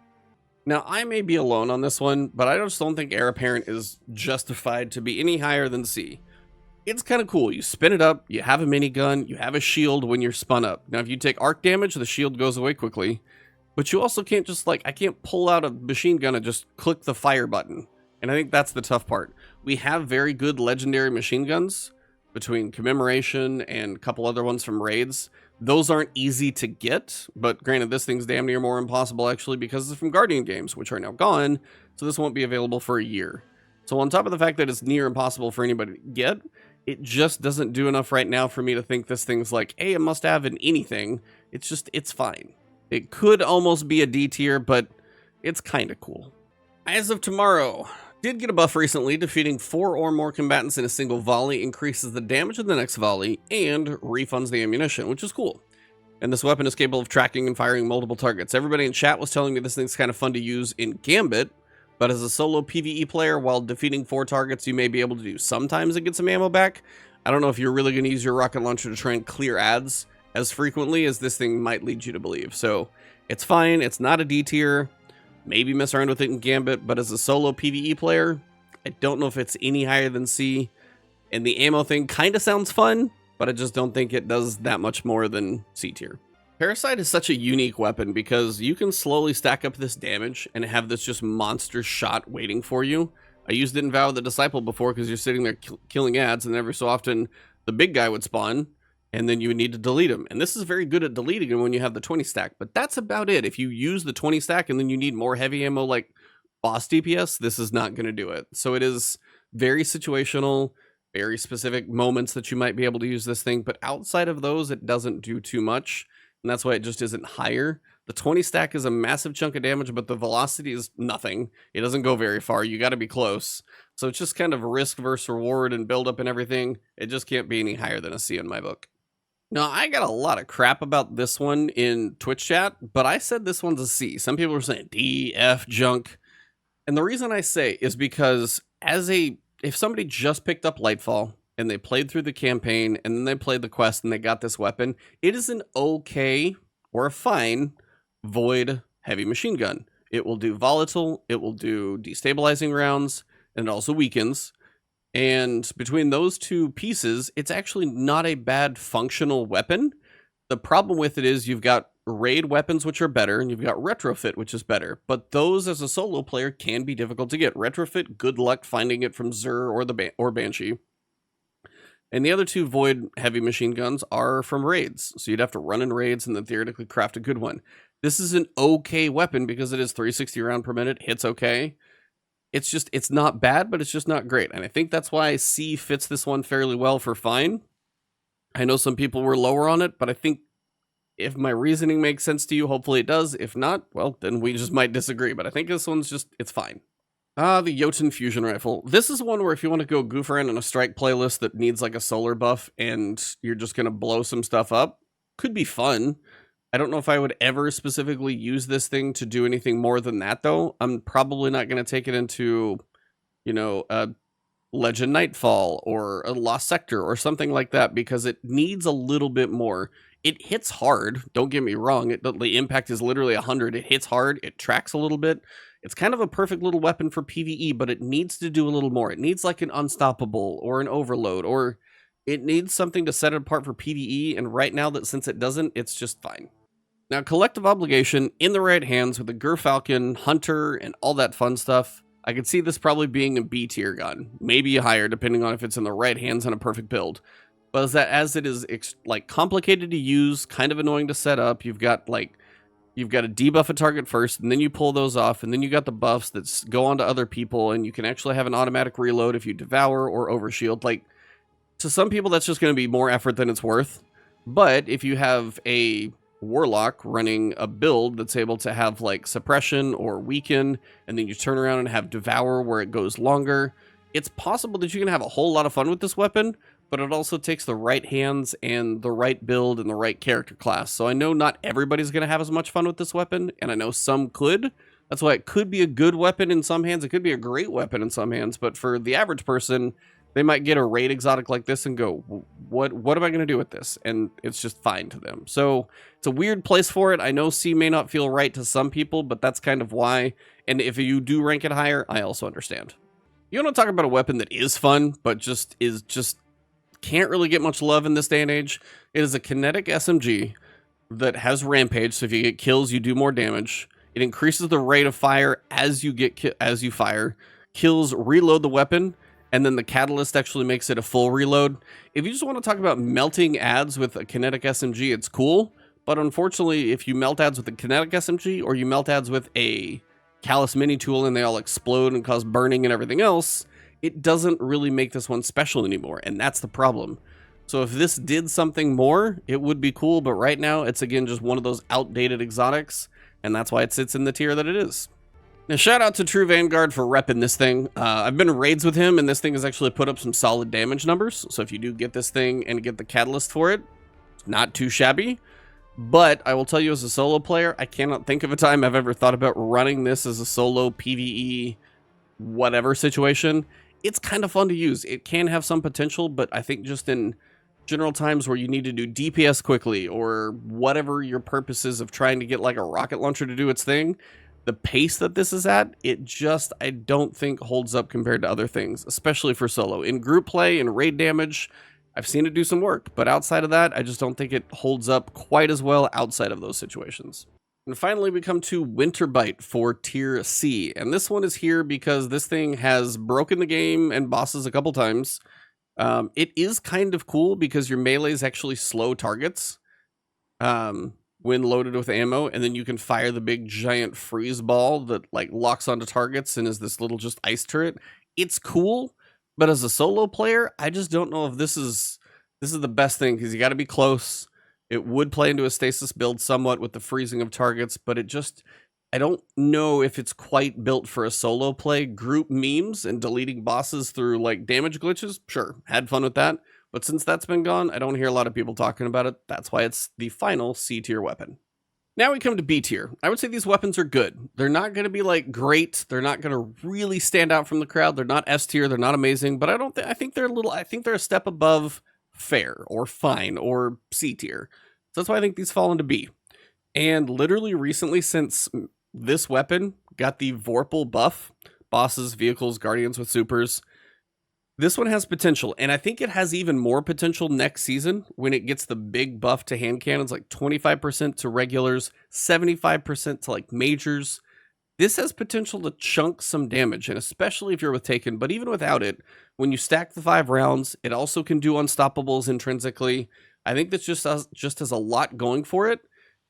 Now, I may be alone on this one, but I just don't think Heir Apparent is justified to be any higher than C. It's kind of cool. You spin it up, you have a minigun, you have a shield when you're spun up. Now, if you take arc damage, the shield goes away quickly. But you also can't just, like, I can't pull out a machine gun and just click the fire button. And I think that's the tough part. We have very good legendary machine guns between Commemoration and a couple other ones from raids. Those aren't easy to get, but granted, this thing's damn near more impossible actually because it's from Guardian games, which are now gone, so this won't be available for a year. So on top of the fact that it's near impossible for anybody to get, it just doesn't do enough right now for me to think this thing's like, hey, a must-have in anything. It's fine. It could almost be a D tier, but it's kind of cool. As of tomorrow, did get a buff recently. Defeating 4 or more combatants in a single volley increases the damage of the next volley and refunds the ammunition, which is cool. And this weapon is capable of tracking and firing multiple targets. Everybody in chat was telling me this thing's kind of fun to use in Gambit, but as a solo PvE player, while defeating 4 targets, you may be able to do sometimes and get some ammo back. I don't know if you're really going to use your rocket launcher to try and clear ads as frequently as this thing might lead you to believe. So it's fine. It's not a D tier. Maybe mess around with it in Gambit, but as a solo PvE player, I don't know if it's any higher than C. And the ammo thing kind of sounds fun, but I just don't think it does that much more than C tier. Parasite is such a unique weapon because you can slowly stack up this damage and have this just monster shot waiting for you. I used it in Vow of the Disciple before because you're sitting there killing ads, and every so often the big guy would spawn, and then you would need to delete him. And this is very good at deleting him when you have the 20 stack, but that's about it. If you use the 20 stack and then you need more heavy ammo like boss DPS, this is not going to do it. So it is very situational, very specific moments that you might be able to use this thing, but outside of those, it doesn't do too much, and that's why it just isn't higher. The 20 stack is a massive chunk of damage, but the velocity is nothing. It doesn't go very far. You got to be close. So it's just kind of risk versus reward and build up and everything. It just can't be any higher than a C in my book. Now, I got a lot of crap about this one in Twitch chat, but I said this one's a C. Some people were saying D, F, junk. And the reason I say is because if somebody just picked up Lightfall and they played through the campaign and then they played the quest and they got this weapon, it is an okay or a fine void heavy machine gun. It will do volatile, it will do destabilizing rounds, and it also weakens. And between those two pieces, it's actually not a bad functional weapon. The problem with it is you've got raid weapons, which are better, and you've got retrofit, which is better. But those, as a solo player, can be difficult to get. Retrofit, good luck finding it from Xur or Banshee. And the other two Void heavy machine guns are from raids. So you'd have to run in raids and then theoretically craft a good one. This is an okay weapon because it is 360 round per minute, hits okay. It's not bad, but it's just not great. And I think that's why C fits this one fairly well for fine. I know some people were lower on it, but I think if my reasoning makes sense to you, hopefully it does. If not, well, then we just might disagree. But I think this one's it's fine. The Jotun Fusion Rifle. This is one where if you want to go goof around in a strike playlist that needs like a solar buff and you're just going to blow some stuff up, could be fun. I don't know if I would ever specifically use this thing to do anything more than that, though. I'm probably not going to take it into, a Legend Nightfall or a Lost Sector or something like that because it needs a little bit more. It hits hard, don't get me wrong. The impact is literally 100. It hits hard, it tracks a little bit. It's kind of a perfect little weapon for PvE, but it needs to do a little more. It needs like an Unstoppable or an Overload, or it needs something to set it apart for PvE, and right now, since it doesn't, it's just fine. Now, Collective Obligation, in the right hands with a Gerfalcon, Hunter, and all that fun stuff, I could see this probably being a B tier gun, maybe higher, depending on if it's in the right hands and a perfect build. But as it is complicated to use, kind of annoying to set up, you've got to debuff a target first, and then you pull those off, and then you got the buffs that go on to other people, and you can actually have an automatic reload if you devour or overshield. Like, to some people, that's just going to be more effort than it's worth. But if you have a Warlock running a build that's able to have like suppression or weaken, and then you turn around and have devour where it goes longer, it's possible that you can have a whole lot of fun with this weapon, but it also takes the right hands and the right build and the right character class. So I know not everybody's going to have as much fun with this weapon, and I know some could. That's why it could be a good weapon in some hands. It could be a great weapon in some hands, but for the average person, they might get a raid exotic like this and go, what am I going to do with this? And it's just fine to them. So it's a weird place for it. I know C may not feel right to some people, but that's kind of why. And if you do rank it higher, I also understand. You want to talk about a weapon that is fun, but just can't really get much love in this day and age. It is a kinetic SMG that has rampage. So if you get kills, you do more damage. It increases the rate of fire as you fire. Kills reload the weapon. And then the catalyst actually makes it a full reload. If you just want to talk about melting ads with a kinetic SMG, it's cool. But unfortunately, if you melt ads with a kinetic SMG or you melt ads with a Callus mini tool and they all explode and cause burning and everything else, it doesn't really make this one special anymore. And that's the problem. So if this did something more, it would be cool. But right now, it's again just one of those outdated exotics. And that's why it sits in the tier that it is. Now, shout out to True Vanguard for repping this thing. I've been in raids with him, and this thing has actually put up some solid damage numbers. So if you do get this thing and get the catalyst for it, it's not too shabby. But I will tell you, as a solo player, I cannot think of a time I've ever thought about running this as a solo PvE whatever situation. It's kind of fun to use. It can have some potential, but I think just in general times where you need to do DPS quickly or whatever your purpose is of trying to get like a rocket launcher to do its thing, the pace that this is at, I don't think holds up compared to other things, especially for solo. In group play and raid damage, I've seen it do some work, but outside of that, I just don't think it holds up quite as well outside of those situations. And finally, we come to Winterbite for tier C, and this one is here because this thing has broken the game and bosses a couple times. It is kind of cool because your melees actually slow targets. When loaded with ammo, and then you can fire the big giant freeze ball that like locks onto targets and is this little just ice turret. It's cool, but as a solo player, I just don't know if this is the best thing because you got to be close. It would play into a stasis build somewhat with the freezing of targets, but I don't know if it's quite built for a solo play. Group memes and deleting bosses through like damage glitches, sure, had fun with that. But since that's been gone, I don't hear a lot of people talking about it. That's why it's the final C tier weapon. Now we come to B tier. I would say these weapons are good. They're not going to be like great. They're not going to really stand out from the crowd. They're not S tier. They're not amazing. But I think they're a step above fair or fine or C tier. So that's why I think these fall into B. And literally recently, since this weapon got the Vorpal buff, bosses, vehicles, guardians with supers, This one has potential, and I think it has even more potential next season when it gets the big buff to hand cannons, like 25% to regulars, 75% to like majors. This has potential to chunk some damage, and especially if you're with Taken, but even without it, when you stack the 5 rounds, it also can do unstoppables intrinsically. I think this just has a lot going for it,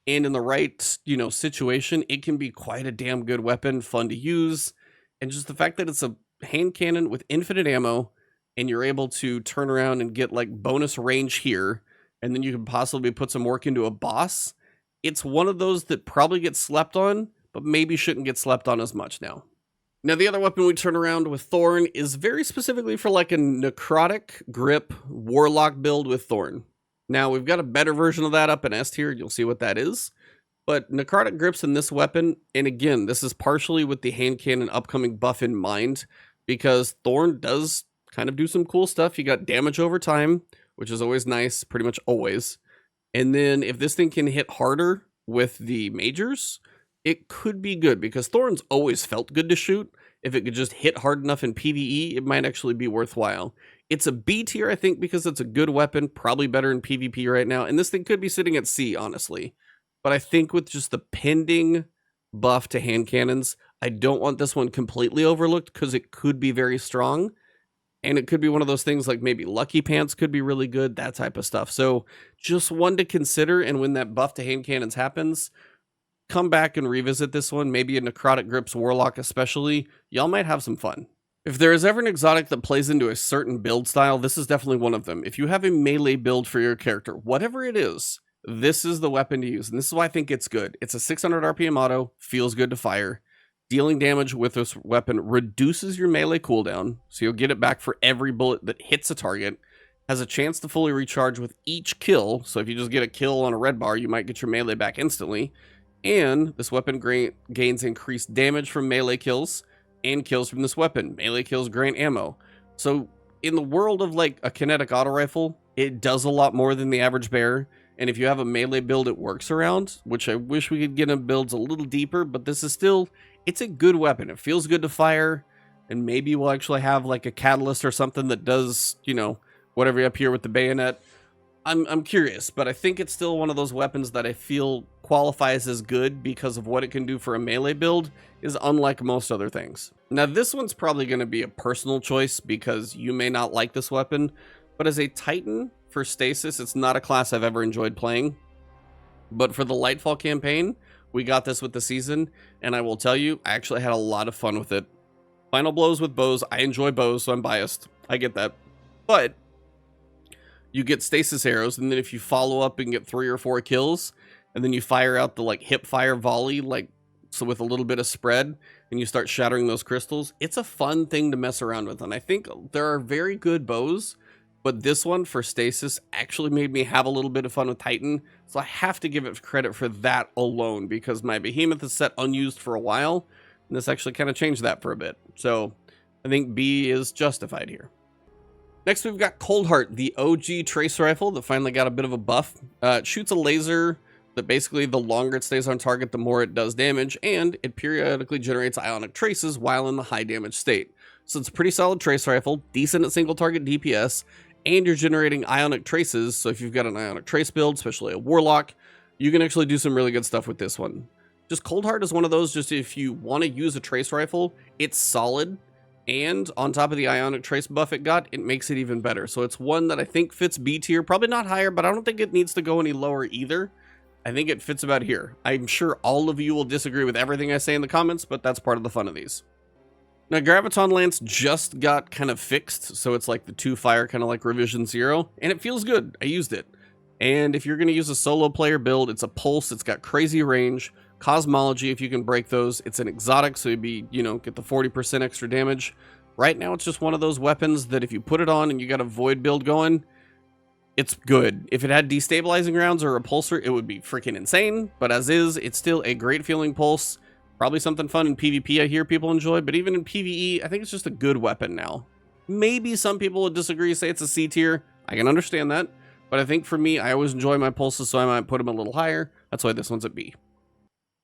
and in the right, situation, it can be quite a damn good weapon, fun to use, and just the fact that it's a hand cannon with infinite ammo, and you're able to turn around and get like bonus range here, and then you can possibly put some work into a boss. It's one of those that probably gets slept on, but maybe shouldn't get slept on as much now. Now, the other weapon we turn around with Thorn is very specifically for like a necrotic grip Warlock build with Thorn. Now, we've got a better version of that up in S tier. You'll see what that is. But necrotic grips in this weapon, and again, this is partially with the hand cannon upcoming buff in mind, because Thorn does kind of do some cool stuff. You got damage over time, which is always nice, pretty much always. And then if this thing can hit harder with the majors, it could be good, because Thorn's always felt good to shoot. If it could just hit hard enough in PvE, it might actually be worthwhile. It's a B tier, I think, because it's a good weapon, probably better in PvP right now. And this thing could be sitting at C, honestly. But I think with just the pending buff to hand cannons, I don't want this one completely overlooked, because it could be very strong. And it could be one of those things like maybe Lucky Pants could be really good, that type of stuff. So just one to consider, and when that buff to hand cannons happens, come back and revisit this one, maybe a Necrotic Grips Warlock especially. Y'all might have some fun. If there is ever an exotic that plays into a certain build style, this is definitely one of them. If you have a melee build for your character, whatever it is, this is the weapon to use. And this is why I think it's good. It's a 600 RPM auto, feels good to fire. Dealing damage with this weapon reduces your melee cooldown, so you'll get it back for every bullet that hits a target. Has a chance to fully recharge with each kill, so if you just get a kill on a red bar, you might get your melee back instantly. And this weapon gains increased damage from melee kills and kills from this weapon. Melee kills grant ammo. So in the world of like a kinetic auto rifle, it does a lot more than the average bear. And if you have a melee build it works around, which I wish we could get in builds a little deeper, but this is still, it's a good weapon. It feels good to fire, and maybe we'll actually have like a catalyst or something that does, whatever up here with the bayonet. I'm curious, but I think it's still one of those weapons that I feel qualifies as good because of what it can do for a melee build, is unlike most other things. Now, this one's probably going to be a personal choice because you may not like this weapon, but as a Titan for Stasis, it's not a class I've ever enjoyed playing. But for the Nightfall campaign, we got this with the season, and I will tell you, I actually had a lot of fun with it. Final blows with bows. I enjoy bows, so I'm biased. I get that. But you get stasis arrows, and then if you follow up and get 3 or 4 kills, and then you fire out the like hip fire volley, so with a little bit of spread, and you start shattering those crystals, it's a fun thing to mess around with. And I think there are very good bows, but this one for Stasis actually made me have a little bit of fun with Titan, so I have to give it credit for that alone, because my Behemoth is set unused for a while, and this actually kind of changed that for a bit. So I think B is justified here. Next, we've got Coldheart, the OG trace rifle that finally got a bit of a buff. It shoots a laser that basically the longer it stays on target, the more it does damage, and it periodically generates ionic traces while in the high damage state. So it's a pretty solid trace rifle, decent at single target DPS, and you're generating ionic traces. So if you've got an ionic trace build, especially a Warlock, you can actually do some really good stuff with this one. Just Coldheart is one of those, just if you want to use a trace rifle, it's solid. And on top of the ionic trace buff it got, it makes it even better. So it's one that I think fits B tier, probably not higher, but I don't think it needs to go any lower either. I think it fits about here. I'm sure all of you will disagree with everything I say in the comments, but that's part of the fun of these. Now, Graviton Lance just got kind of fixed, so it's like the 2 fire, kind of like Revision 0, and it feels good. I used it. And if you're going to use a solo player build, it's a pulse, it's got crazy range, cosmology if you can break those. It's an exotic, so you'd be, get the 40% extra damage. Right now, it's just one of those weapons that if you put it on and you got a void build going, it's good. If it had destabilizing rounds or a repulsor, it would be freaking insane. But as is, it's still a great feeling pulse. Probably something fun in PvP I hear people enjoy, but even in PvE, I think it's just a good weapon now. Maybe some people would disagree, say it's a C tier. I can understand that. But I think for me, I always enjoy my pulses, so I might put them a little higher. That's why this one's at B.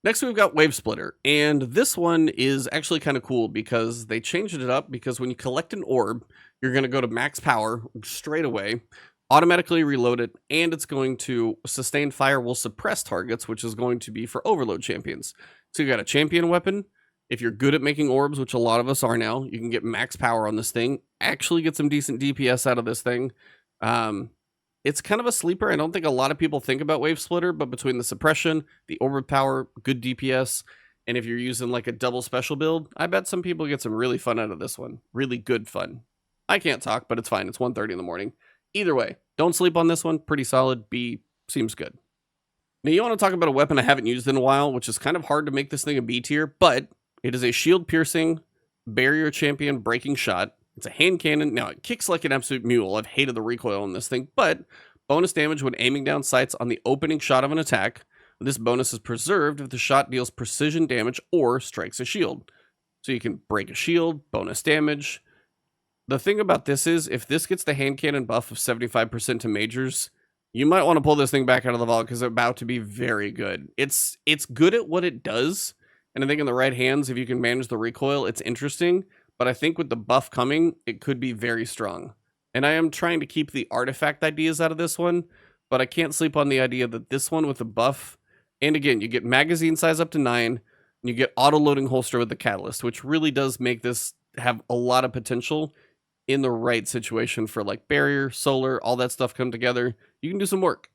Next, we've got Wave Splitter, and this one is actually kind of cool because they changed it up because when you collect an orb, you're going to go to max power straight away, automatically reload it, and it's going to sustain fire will suppress targets, which is going to be for overload champions. So you got a champion weapon. If you're good at making orbs, which a lot of us are now, you can get max power on this thing, actually get some decent DPS out of this thing. It's kind of a sleeper. I don't think a lot of people think about Wave Splitter, but between the suppression, the orb power, good DPS, and if you're using like a double special build, I bet some people get some really fun out of this one. Really good fun. I can't talk, but it's fine. It's 1:30 in the morning. Either way, don't sleep on this one. Pretty solid. B seems good. Now you want to talk about a weapon I haven't used in a while, which is kind of hard to make this thing a B tier, but it is a shield piercing, barrier champion breaking shot. It's a hand cannon. Now, it kicks like an absolute mule. I've hated the recoil on this thing, but bonus damage when aiming down sights on the opening shot of an attack. This bonus is preserved if the shot deals precision damage or strikes a shield. So you can break a shield, bonus damage. The thing about this is, if this gets the hand cannon buff of 75% to majors, you might want to pull this thing back out of the vault because it's about to be very good. It's good at what it does, and I think in the right hands, if you can manage the recoil, it's interesting. But I think with the buff coming, it could be very strong. And I am trying to keep the artifact ideas out of this one, but I can't sleep on the idea that this one with the buff, and again, you get magazine size up to 9, and you get auto-loading holster with the catalyst, which really does make this have a lot of potential in the right situation for like barrier, solar, all that stuff come together. You can do some work.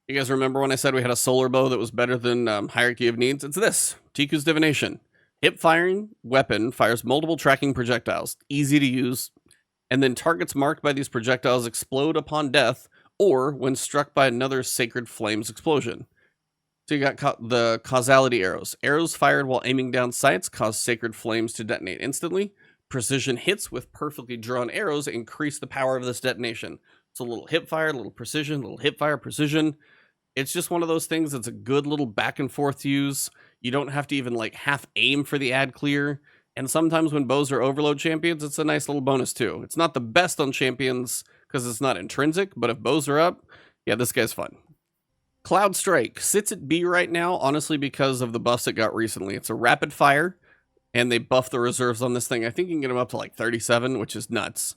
You guys remember when I said we had a solar bow that was better than Hierarchy of Needs? It's this, Ticuu's Divination. Hip firing weapon fires multiple tracking projectiles, easy to use, and then targets marked by these projectiles explode upon death or when struck by another Sacred Flames explosion. So you got the causality arrows. Arrows fired while aiming down sights cause Sacred Flames to detonate instantly. Precision hits with perfectly drawn arrows increase the power of this detonation. It's a little hip fire, a little precision, little hip fire, precision. It's just one of those things that's a good little back and forth use. You don't have to even like half aim for the ad clear. And sometimes when bows are overload champions, it's a nice little bonus too. It's not the best on champions because it's not intrinsic, but if bows are up, yeah, this guy's fun. Cloud Strike sits at B right now, honestly, because of the buffs it got recently. It's a rapid fire, and they buff the reserves on this thing. I think you can get them up to like 37, which is nuts.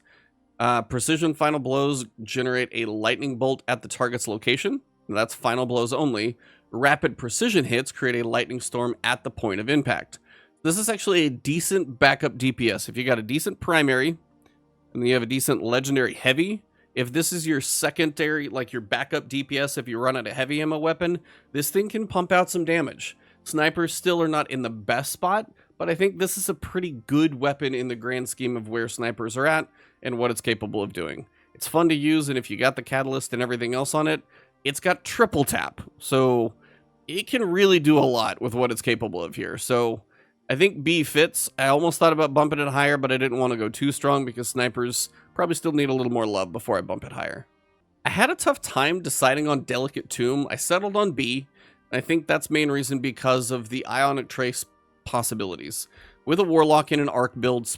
Precision final blows generate a lightning bolt at the target's location. That's final blows only. Rapid precision hits create a lightning storm at the point of impact. This is actually a decent backup DPS. If you got a decent primary, and then you have a decent legendary heavy, if this is your secondary, like your backup DPS, if you run out a heavy ammo weapon, this thing can pump out some damage. Snipers still are not in the best spot, but I think this is a pretty good weapon in the grand scheme of where snipers are at and what it's capable of doing. It's fun to use, and if you got the catalyst and everything else on it, it's got triple tap, so it can really do a lot with what it's capable of here. So I think B fits. I almost thought about bumping it higher, but I didn't want to go too strong because snipers probably still need a little more love before I bump it higher. I had a tough time deciding on Delicate Tomb. I settled on B, and I think that's main reason because of the Ionic Trace possibilities. With a Warlock in an Arc build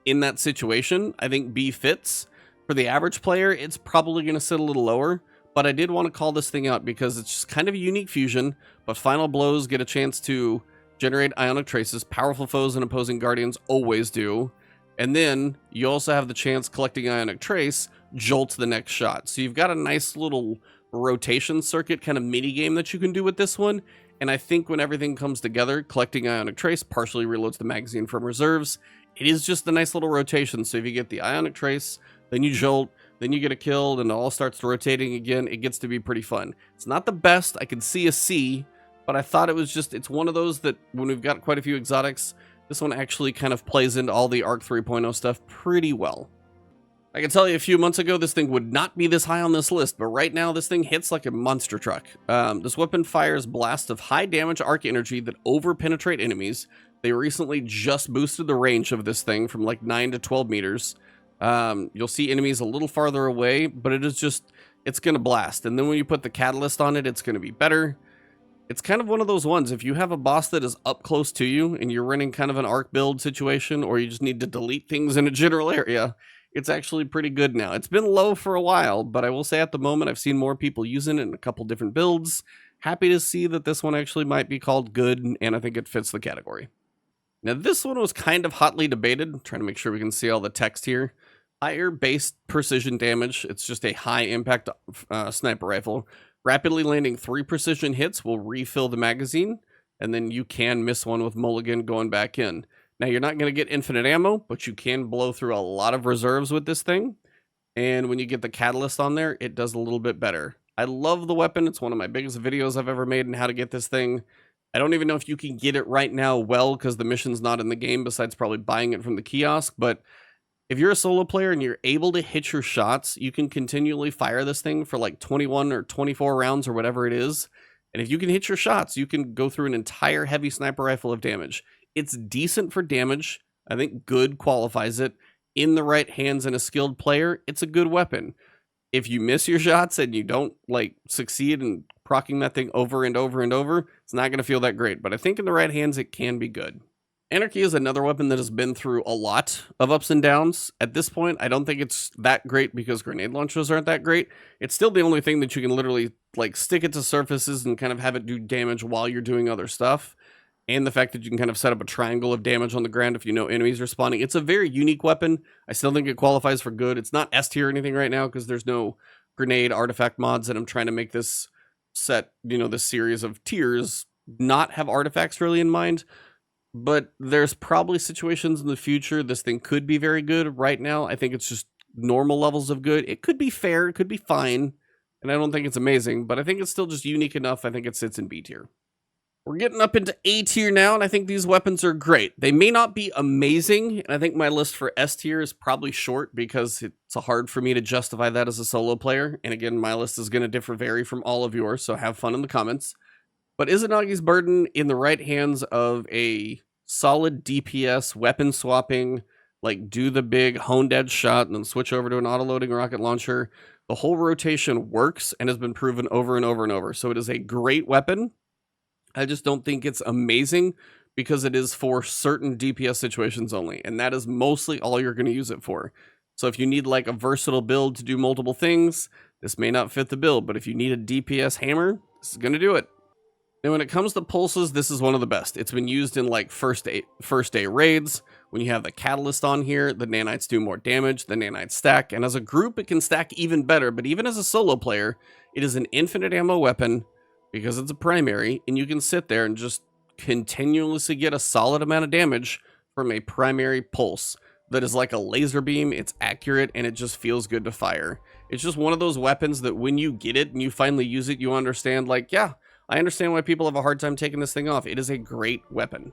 in that situation, I think B fits. For the average player, it's probably going to sit a little lower, but I did want to call this thing out because it's just kind of a unique fusion, but final blows get a chance to generate Ionic Traces. Powerful foes and opposing guardians always do. And then you also have the chance collecting Ionic Trace jolts the next shot. So you've got a nice little rotation circuit kind of mini game that you can do with this one. And I think when everything comes together, collecting Ionic Trace partially reloads the magazine from reserves. It is just a nice little rotation. So if you get the Ionic Trace, then you jolt, then you get a kill, and it all starts rotating again. It gets to be pretty fun. It's not the best. I could see a C, but I thought it was just, it's one of those that when we've got quite a few exotics, this one actually kind of plays into all the Arc 3.0 stuff pretty well. I can tell you a few months ago, this thing would not be this high on this list, but right now this thing hits like a monster truck. This weapon fires blasts of high damage arc energy that over-penetrate enemies. They recently just boosted the range of this thing from like 9 to 12 meters. You'll see enemies a little farther away, but it is just, it's going to blast. And then when you put the catalyst on it, it's going to be better. It's kind of one of those ones, if you have a boss that is up close to you and you're running kind of an arc build situation, or you just need to delete things in a general area, it's actually pretty good now. It's been low for a while, but I will say at the moment I've seen more people using it in a couple different builds, happy to see that this one actually might be called good, and I think it fits the category. Now, this one was kind of hotly debated. I'm trying to make sure we can see all the text here. Higher base precision damage. It's just a high impact sniper rifle. Rapidly landing 3 precision hits will refill the magazine, and then you can miss one with mulligan going back in. Now, you're not going to get infinite ammo, but you can blow through a lot of reserves with this thing. And when you get the catalyst on there, it does a little bit better. I love the weapon. It's one of my biggest videos I've ever made on how to get this thing. I don't even know if you can get it right now well, because the mission's not in the game besides probably buying it from the kiosk. But if you're a solo player and you're able to hit your shots, you can continually fire this thing for like 21 or 24 rounds or whatever it is. And if you can hit your shots, you can go through an entire heavy sniper rifle of damage. It's decent for damage. I think good qualifies it. In the right hands and a skilled player, it's a good weapon. If you miss your shots and you don't like succeed in proccing that thing over and over and over, it's not going to feel that great. But I think in the right hands, it can be good. Anarchy is another weapon that has been through a lot of ups and downs. At this point, I don't think it's that great because grenade launchers aren't that great. It's still the only thing that you can literally like stick it to surfaces and kind of have it do damage while you're doing other stuff. And the fact that you can kind of set up a triangle of damage on the ground if you know enemies are spawning. It's a very unique weapon. I still think it qualifies for good. It's not S tier or anything right now because there's no grenade artifact mods, and I'm trying to make this set, this series of tiers not have artifacts really in mind. But there's probably situations in the future this thing could be very good. Right now, I think it's just normal levels of good. It could be fair. It could be fine. And I don't think it's amazing, but I think it's still just unique enough. I think it sits in B tier. We're getting up into A tier now, and I think these weapons are great. They may not be amazing, and I think my list for S tier is probably short because it's hard for me to justify that as a solo player. And again, my list is going to vary from all of yours, so have fun in the comments. But Izanagi's Burden in the right hands of a solid DPS, weapon swapping, like do the big honed edge shot and then switch over to an auto-loading rocket launcher. The whole rotation works and has been proven over and over and over. So it is a great weapon. I just don't think it's amazing because it is for certain DPS situations only. And that is mostly all you're going to use it for. So if you need like a versatile build to do multiple things, this may not fit the build. But if you need a DPS hammer, this is going to do it. Now, when it comes to pulses, this is one of the best. It's been used in like first day raids. When you have the catalyst on here, the nanites do more damage, the nanites stack. And as a group, it can stack even better. But even as a solo player, it is an infinite ammo weapon, because it's a primary, and you can sit there and just continuously get a solid amount of damage from a primary pulse that is like a laser beam. It's accurate, and it just feels good to fire. It's just one of those weapons that when you get it and you finally use it, you understand, like, yeah, I understand why people have a hard time taking this thing off. It is a great weapon.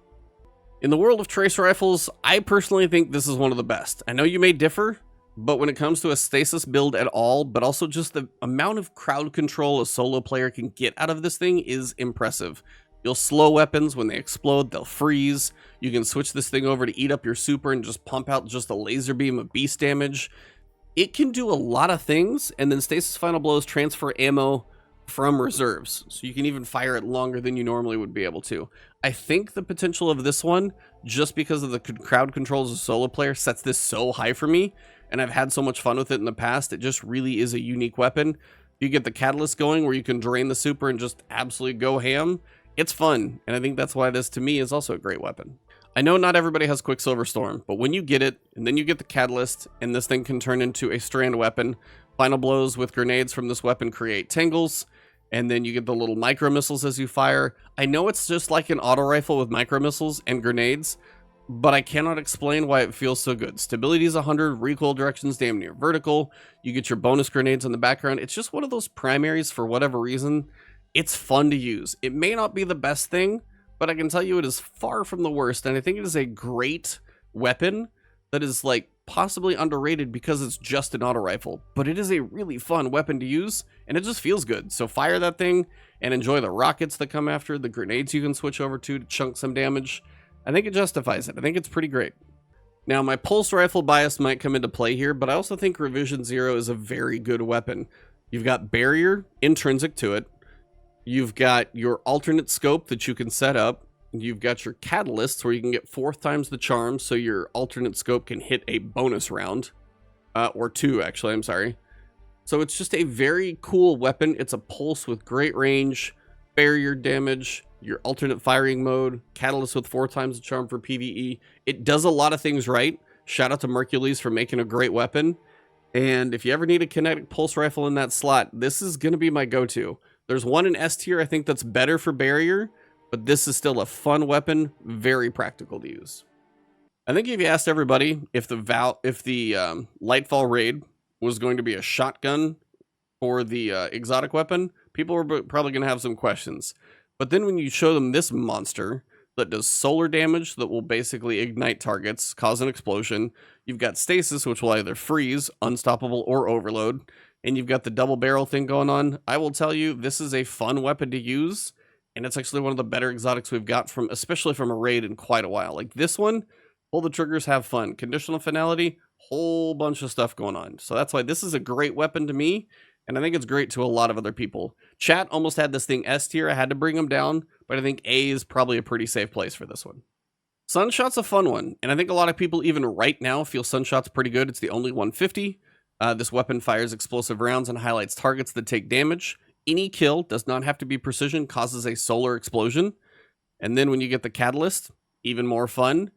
In the world of trace rifles, I personally think this is one of the best. I know you may differ, but when it comes to a stasis build at all, but also just the amount of crowd control a solo player can get out of this thing is impressive. You'll slow weapons when they explode, they'll freeze. You can switch this thing over to eat up your super and just pump out just a laser beam of beast damage. It can do a lot of things, and then stasis final blows transfer ammo from reserves, so you can even fire it longer than you normally would be able to. I think the potential of this one, just because of the crowd control as a solo player, sets this so high for me. And I've had so much fun with it in the past. It just really is a unique weapon. You get the catalyst going where you can drain the super and just absolutely go ham. It's fun. And I think that's why this, to me, is also a great weapon. I know not everybody has Quicksilver Storm, but when you get it, and then you get the catalyst, and this thing can turn into a strand weapon. Final blows with grenades from this weapon create tangles. And then you get the little micro missiles as you fire. I know it's just like an auto rifle with micro missiles and grenades, but I cannot explain why it feels so good. Stability is 100, recoil direction's damn near vertical. You get your bonus grenades in the background. It's just one of those primaries for whatever reason. It's fun to use. It may not be the best thing, but I can tell you it is far from the worst. And I think it is a great weapon that is like possibly underrated because it's just an auto rifle, but it is a really fun weapon to use and it just feels good. So fire that thing and enjoy the rockets that come after, the grenades you can switch over to chunk some damage. I think it justifies it. I think it's pretty great. Now, my pulse rifle bias might come into play here, but I also think Revision 0 is a very good weapon. You've got barrier intrinsic to it. You've got your alternate scope that you can set up. You've got your catalysts where you can get 4 times the charm, so your alternate scope can hit a bonus round. Or 2, actually, I'm sorry. So it's just a very cool weapon. It's a pulse with great range. barrier damage, your alternate firing mode, catalyst with 4 times the charm for PvE. It does a lot of things right. Shout out to Mercules for making a great weapon. And if you ever need a kinetic pulse rifle in that slot, this is going to be my go-to. There's one in S tier I think that's better for barrier, but this is still a fun weapon, very practical to use. I think if you asked everybody if the Lightfall raid was going to be a shotgun for the exotic weapon, people were probably going to have some questions. But then when you show them this monster that does solar damage that will basically ignite targets, cause an explosion, you've got Stasis, which will either freeze, unstoppable, or overload, and you've got the double barrel thing going on, I will tell you, this is a fun weapon to use, and it's actually one of the better exotics we've got from, especially from a raid in quite a while. Like this one, pull the triggers, have fun. Conditional finality, whole bunch of stuff going on. So that's why this is a great weapon to me, and I think it's great to a lot of other people. Chat almost had this thing S tier. I had to bring them down, but I think A is probably a pretty safe place for this one. Sunshot's a fun one, and I think a lot of people even right now feel Sunshot's pretty good. It's the only 150. This weapon fires explosive rounds and highlights targets that take damage. Any kill, does not have to be precision, causes a solar explosion. And then when you get the catalyst, even more fun.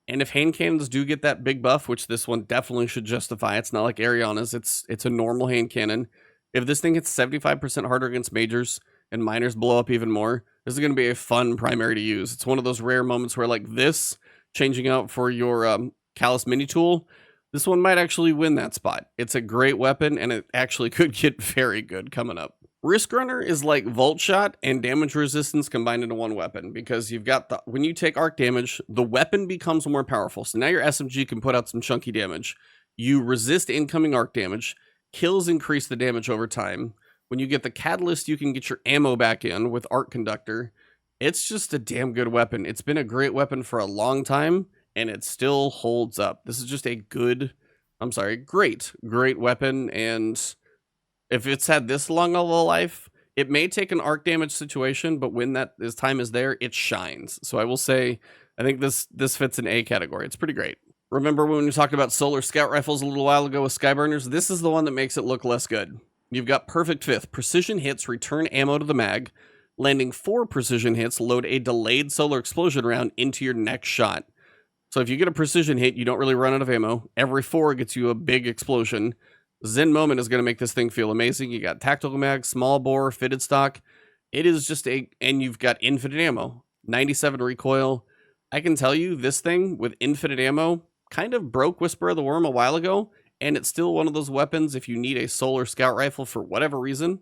And if hand cannons do get that big buff, which this one definitely should justify, it's not like Ariana's, it's a normal hand cannon. If this thing hits 75% harder against majors and minors blow up even more, this is going to be a fun primary to use. It's one of those rare moments where like this, changing out for your Callus mini tool, this one might actually win that spot. It's a great weapon, and it actually could get very good coming up. Risk Runner is like Volt Shot and damage resistance combined into one weapon, because you've got the, when you take arc damage, the weapon becomes more powerful. So now your SMG can put out some chunky damage. You resist incoming arc damage. Kills increase the damage over time. When you get the catalyst, you can get your ammo back in with Arc Conductor. It's just a damn good weapon. It's been a great weapon for a long time, and it still holds up. This is just a great weapon, and if it's had this long of a life, it may take an arc damage situation, but when this time is there, it shines. So I will say, I think this fits in A category. It's pretty great. Remember when we talked about solar scout rifles a little while ago with Skyburners? This is the one that makes it look less good. You've got perfect fifth. Precision hits return ammo to the mag. Landing 4 precision hits load a delayed solar explosion round into your next shot. So if you get a precision hit, you don't really run out of ammo. Every 4 gets you a big explosion. Zen Moment is going to make this thing feel amazing. You got tactical mag, small bore, fitted stock. It is just and you've got infinite ammo. 97 recoil. I can tell you, this thing with infinite ammo kind of broke Whisper of the Worm a while ago, and it's still one of those weapons, if you need a solar scout rifle for whatever reason,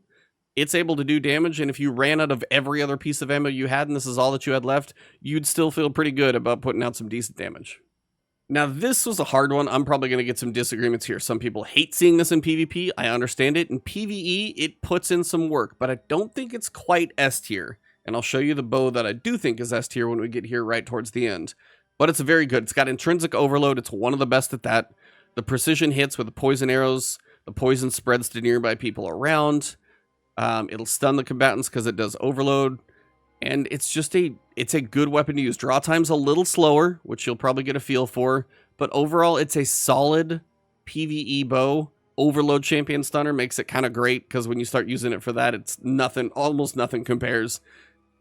it's able to do damage, and if you ran out of every other piece of ammo you had, and this is all that you had left, you'd still feel pretty good about putting out some decent damage. Now, this was a hard one. I'm probably going to get some disagreements here. Some people hate seeing this in PvP. I understand it. In PvE, it puts in some work, but I don't think it's quite S tier. And I'll show you the bow that I do think is S tier when we get here right towards the end. But it's very good. It's got intrinsic overload. It's one of the best at that. The precision hits with the poison arrows. The poison spreads to nearby people around. It'll stun the combatants because it does overload. And it's just it's a good weapon to use. Draw time's a little slower, which you'll probably get a feel for. But overall, it's a solid PvE bow. Overload champion stunner makes it kind of great, because when you start using it for that, it's nothing, almost nothing compares.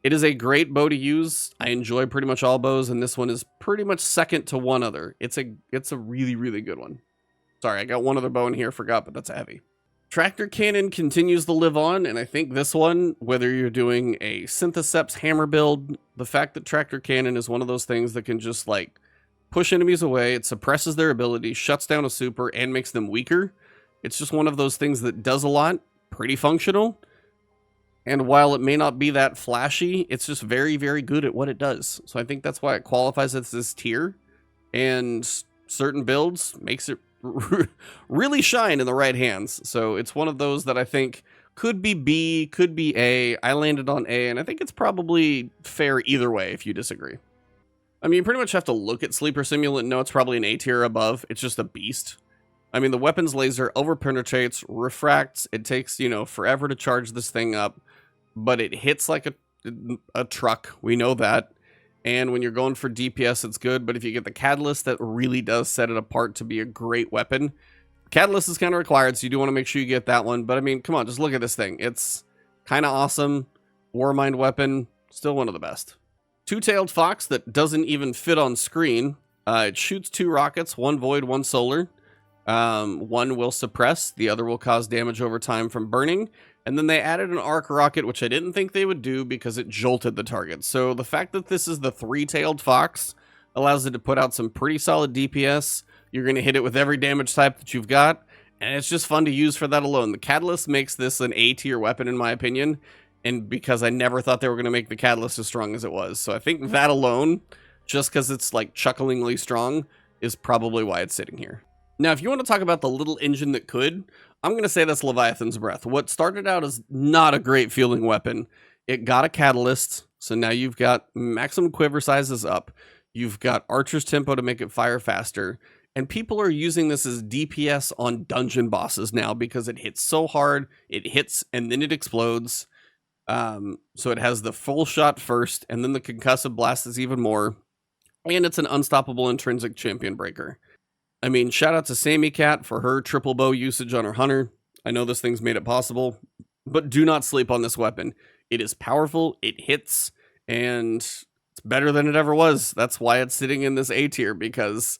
It is a great bow to use. I enjoy pretty much all bows, and this one is pretty much second to one other. It's a really, really good one. Sorry, I got one other bow in here, forgot, but that's a heavy. Tractor Cannon continues to live on, and I think this one, whether you're doing a Syntheseps hammer build, the fact that Tractor Cannon is one of those things that can just like push enemies away, it suppresses their ability, shuts down a super, and makes them weaker. It's just one of those things that does a lot, pretty functional. And while it may not be that flashy, it's just very, very good at what it does. So I think that's why it qualifies as this tier. And certain builds makes it really shine in the right hands. So it's one of those that I think could be B, could be A. I landed on A, and I think it's probably fair either way if you disagree. I mean, you pretty much have to look at Sleeper Simulant and know it's probably an A tier above. It's just a beast. I mean, the weapons laser over-penetrates, refracts. It takes, forever to charge this thing up. But it hits like a truck. We know that. And when you're going for DPS, it's good. But if you get the Catalyst, that really does set it apart to be a great weapon. Catalyst is kind of required, so you do want to make sure you get that one. But I mean, come on, just look at this thing. It's kind of awesome. Warmind weapon, still one of the best. Two-tailed fox that doesn't even fit on screen. It shoots 2 rockets, 1 void, 1 solar. One will suppress, the other will cause damage over time from burning. And then they added an arc rocket, which I didn't think they would do because it jolted the target. So the fact that this is the 3-tailed fox allows it to put out some pretty solid DPS. You're going to hit it with every damage type that you've got. And it's just fun to use for that alone. The Catalyst makes this an A-tier weapon in my opinion. And because I never thought they were going to make the Catalyst as strong as it was. So I think that alone, just because it's like chucklingly strong, is probably why it's sitting here. Now, if you want to talk about the little engine that could, I'm going to say that's Leviathan's Breath. What started out as not a great feeling weapon, it got a Catalyst, so now you've got maximum quiver sizes up. You've got Archer's Tempo to make it fire faster, and people are using this as DPS on dungeon bosses now because it hits so hard, it hits and then it explodes. So it has the full shot first, and then the concussive blast is even more, and it's an unstoppable intrinsic champion breaker. I mean, shout out to Sammy Cat for her triple bow usage on her hunter. I know this thing's made it possible, but do not sleep on this weapon. It is powerful, it hits, and it's better than it ever was. That's why it's sitting in this A tier, because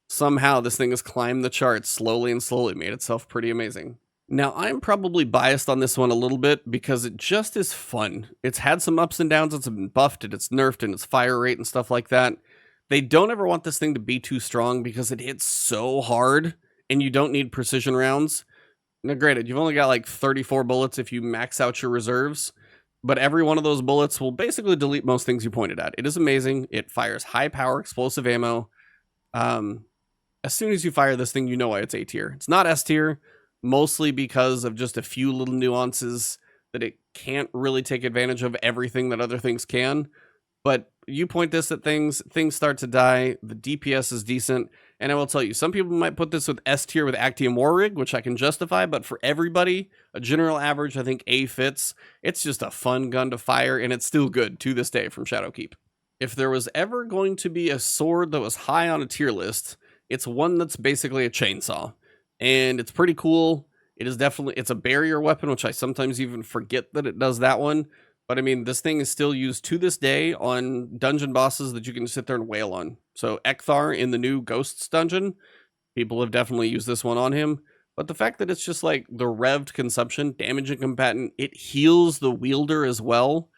somehow this thing has climbed the charts slowly and slowly, made itself pretty amazing. Now, I'm probably biased on this one a little bit because it just is fun. It's had some ups and downs, it's been buffed, and it's nerfed, and its fire rate and stuff like that. They don't ever want this thing to be too strong because it hits so hard and you don't need precision rounds. Now, granted, you've only got like 34 bullets if you max out your reserves, but every one of those bullets will basically delete most things you pointed at. It is amazing. It fires high power explosive ammo. As soon as you fire this thing, you know why it's A tier. It's not S tier, mostly because of just a few little nuances that it can't really take advantage of everything that other things can. But you point this at things start to die, the DPS is decent, and I will tell you, some people might put this with S tier with Actium War Rig, which I can justify, but for everybody, a general average, I think A fits. It's just a fun gun to fire, and it's still good to this day from Shadowkeep. If there was ever going to be a sword that was high on a tier list, it's one that's basically a chainsaw, and it's pretty cool. It's a barrier weapon, which I sometimes even forget that it does that one. But I mean, this thing is still used to this day on dungeon bosses that you can sit there and wail on. So Ekthar in the new Ghosts dungeon, people have definitely used this one on him. But the fact that it's just like the revved consumption, damaging combatant, it heals the wielder as well.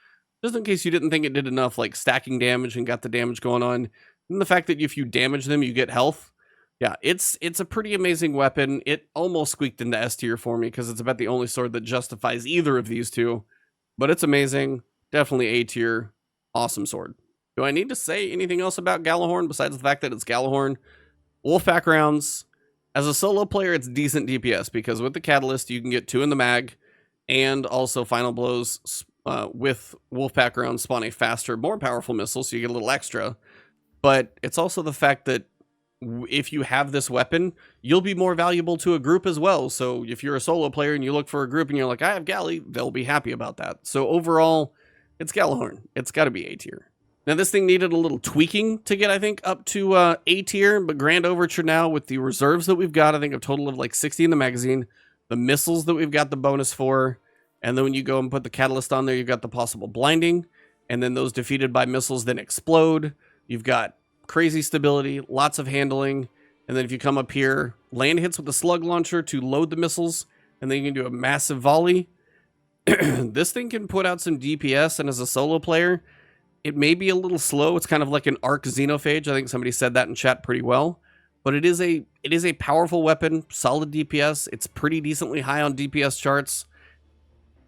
Just in case you didn't think it did enough, like stacking damage and got the damage going on. And the fact that if you damage them, you get health. Yeah, it's a pretty amazing weapon. It almost squeaked into S tier for me because it's about the only sword that justifies either of these two. But it's amazing. Definitely A tier. Awesome sword. Do I need to say anything else about Gjallarhorn besides the fact that it's Gjallarhorn? Wolfpack rounds. As a solo player, it's decent DPS because with the Catalyst, you can get 2 in the mag, and also Final Blows with Wolfpack rounds spawn a faster, more powerful missile, so you get a little extra. But it's also the fact that if you have this weapon, you'll be more valuable to a group as well. So if you're a solo player and you look for a group and you're like, I have Gally, they'll be happy about that. So overall, it's Gjallarhorn. It's got to be A tier. Now, this thing needed a little tweaking to get, I think, up to A tier, but Grand Overture now with the reserves that we've got, I think a total of like 60 in the magazine, the missiles that we've got the bonus for, and then when you go and put the Catalyst on there, you've got the possible blinding, and then those defeated by missiles then explode. You've got crazy stability, lots of handling, and then if you come up here, land hits with the slug launcher to load the missiles, and then you can do a massive volley. This thing can put out some DPS, and as a solo player, it may be a little slow. It's kind of like an arc xenophage. I think somebody said that in chat pretty well, but it is a powerful weapon, solid DPS. It's pretty decently high on DPS charts.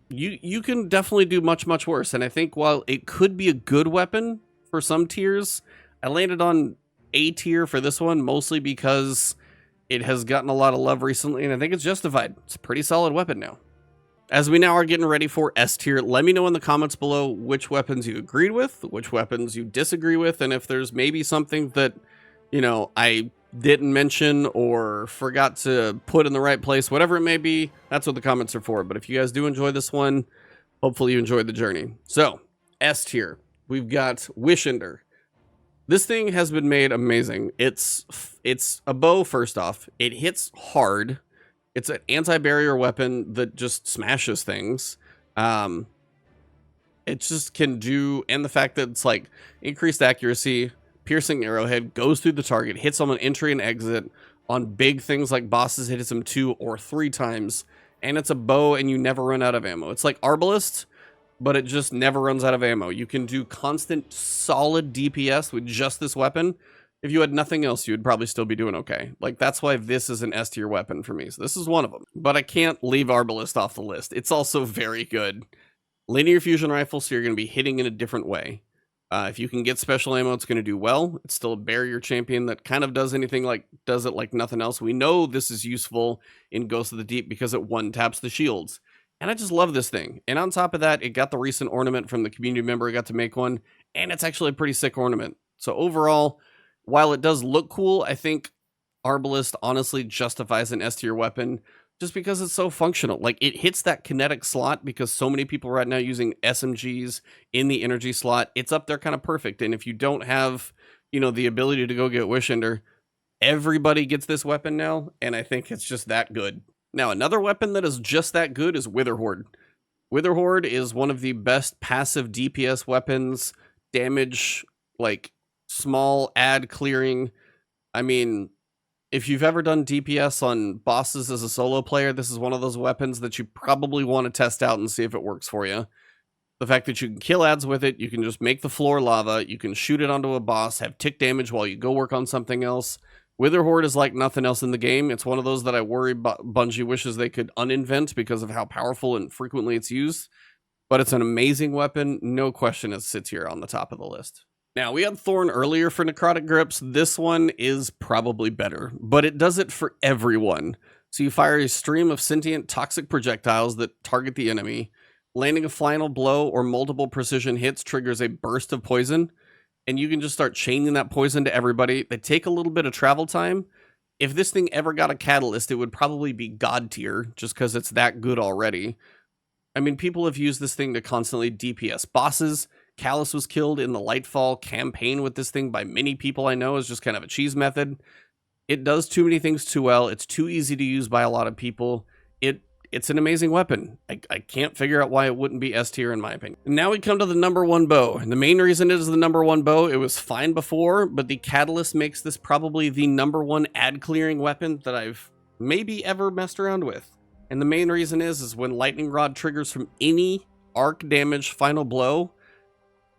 You can definitely do much worse, and I think while it could be a good weapon for some tiers, I landed on A tier for this one, mostly because it has gotten a lot of love recently, and I think it's justified. It's a pretty solid weapon now. As we now are getting ready for S tier, let me know in the comments below which weapons you agreed with, which weapons you disagree with, and if there's maybe something that, you know, I didn't mention or forgot to put in the right place, whatever it may be, that's what the comments are for. But if you guys do enjoy this one, hopefully you enjoyed the journey. So, S tier, we've got Wishender. This thing has been made amazing. It's a bow, first off. It hits hard. It's an anti-barrier weapon that just smashes things. It just can do, and the fact that it's like increased accuracy, piercing arrowhead, goes through the target, hits on an entry and exit. On big things like bosses, it hits them 2 or 3 times. And it's a bow and you never run out of ammo. It's like Arbalest, but it just never runs out of ammo. You can do constant, solid DPS with just this weapon. If you had nothing else, you would probably still be doing okay. Like, that's why this is an S tier weapon for me. So this is one of them. But I can't leave Arbalest off the list. It's also very good. Linear fusion rifle, so you're going to be hitting in a different way. If you can get special ammo, it's going to do well. It's still a barrier champion that kind of does it like nothing else. We know this is useful in Ghost of the Deep because it one-taps the shields. And I just love this thing. And on top of that, it got the recent ornament from the community member. I got to make one, and it's actually a pretty sick ornament. So overall, while it does look cool, I think Arbalest honestly justifies an S tier weapon just because it's so functional. Like, it hits that kinetic slot because so many people right now using SMGs in the energy slot. It's up there kind of perfect. And if you don't have, the ability to go get Wishender, everybody gets this weapon now, and I think it's just that good. Now, another weapon that is just that good is Witherhoard. Witherhoard is one of the best passive DPS weapons, damage, like, small ad clearing. I mean, if you've ever done DPS on bosses as a solo player, this is one of those weapons that you probably want to test out and see if it works for you. The fact that you can kill ads with it, you can just make the floor lava, you can shoot it onto a boss, have tick damage while you go work on something else. Witherhoard is like nothing else in the game. It's one of those that I worry Bungie wishes they could uninvent because of how powerful and frequently it's used. But it's an amazing weapon. No question it sits here on the top of the list. Now, we had Thorn earlier for necrotic grips. This one is probably better, but it does it for everyone. So you fire a stream of sentient toxic projectiles that target the enemy. Landing a final blow or multiple precision hits triggers a burst of poison, and you can just start chaining that poison to everybody. They take a little bit of travel time. If this thing ever got a catalyst, it would probably be God tier, just because it's that good already. I mean, people have used this thing to constantly DPS bosses. Callus was killed in the Nightfall campaign with this thing by many people I know as just kind of a cheese method. It does too many things too well. It's too easy to use by a lot of people. It's an amazing weapon. I can't figure out why it wouldn't be S tier in my opinion. And now we come to the number 1 bow. And the main reason it is the number 1 bow, it was fine before, but the catalyst makes this probably the number 1 ad clearing weapon that I've maybe ever messed around with. And the main reason is when lightning rod triggers from any arc damage final blow,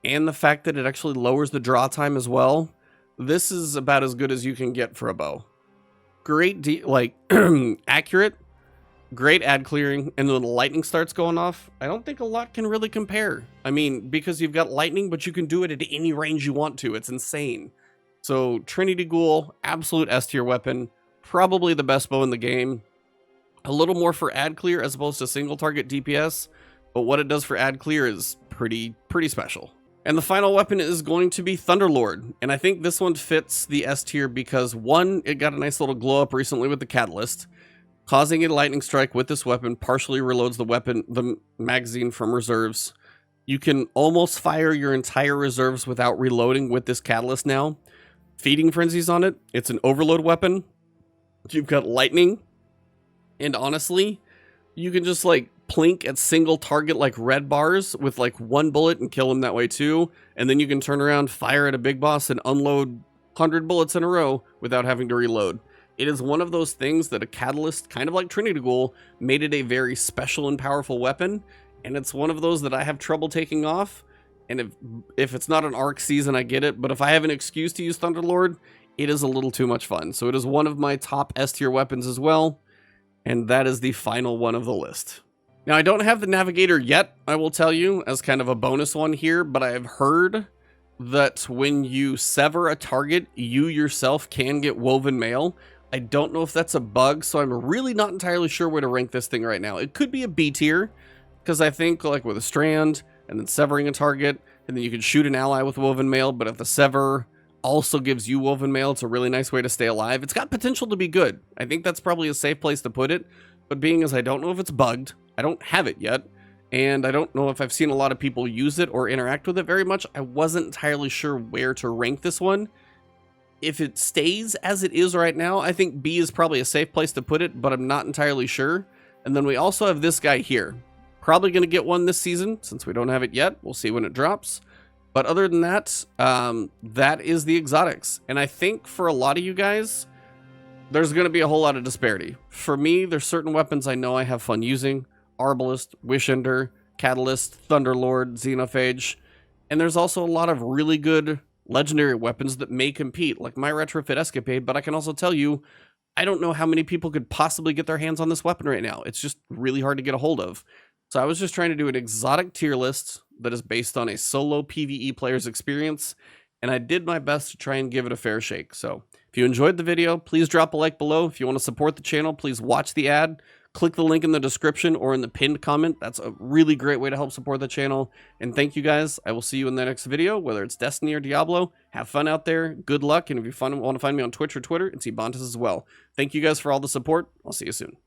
and the fact that it actually lowers the draw time as well, this is about as good as you can get for a bow. Great, accurate, great ad clearing, and when the lightning starts going off, I don't think a lot can really compare. I mean, because you've got lightning, but you can do it at any range you want to. It's insane. So, Trinity Ghoul, absolute S tier weapon, probably the best bow in the game. A little more for ad clear as opposed to single target DPS, but what it does for ad clear is pretty special. And the final weapon is going to be Thunderlord, and I think this one fits the S tier because, one, it got a nice little glow up recently with the catalyst. Causing a lightning strike with this weapon partially reloads the magazine from reserves. You can almost fire your entire reserves without reloading with this catalyst now. Feeding frenzies on it. It's an overload weapon. You've got lightning. And honestly, you can just plink at single target red bars with 1 bullet and kill them that way too. And then you can turn around, fire at a big boss, and unload 100 bullets in a row without having to reload. It is one of those things that a catalyst, kind of like Trinity Ghoul, made it a very special and powerful weapon. And it's one of those that I have trouble taking off. And if it's not an arc season, I get it. But if I have an excuse to use Thunderlord, it is a little too much fun. So it is one of my top S tier weapons as well. And that is the final one of the list. Now, I don't have the Navigator yet, I will tell you, as kind of a bonus one here. But I have heard that when you sever a target, you yourself can get woven mail. I don't know if that's a bug, so I'm really not entirely sure where to rank this thing right now. It could be a B tier, because I think with a strand, and then severing a target, and then you can shoot an ally with woven mail, but if the sever also gives you woven mail, it's a really nice way to stay alive. It's got potential to be good. I think that's probably a safe place to put it, but being as I don't know if it's bugged, I don't have it yet, and I don't know if I've seen a lot of people use it or interact with it very much, I wasn't entirely sure where to rank this one. If it stays as it is right now, I think B is probably a safe place to put it, but I'm not entirely sure. And then we also have this guy here. Probably going to get one this season since we don't have it yet. We'll see when it drops. But other than that, that is the exotics. And I think for a lot of you guys, there's going to be a whole lot of disparity. For me, there's certain weapons I know I have fun using. Arbalist, Wishender, Catalyst, Thunderlord, Xenophage. And there's also a lot of really good legendary weapons that may compete, like my Retrofit Escapade, but I can also tell you, I don't know how many people could possibly get their hands on this weapon right now. It's just really hard to get a hold of. So I was just trying to do an exotic tier list that is based on a solo PvE player's experience, and I did my best to try and give it a fair shake. So if you enjoyed the video, please drop a like below. If you want to support the channel, please watch the ad. Click the link in the description or in the pinned comment. That's a really great way to help support the channel. And thank you guys. I will see you in the next video, whether it's Destiny or Diablo. Have fun out there. Good luck. And if you want to find me on Twitch or Twitter, it's Ebontis as well. Thank you guys for all the support. I'll see you soon.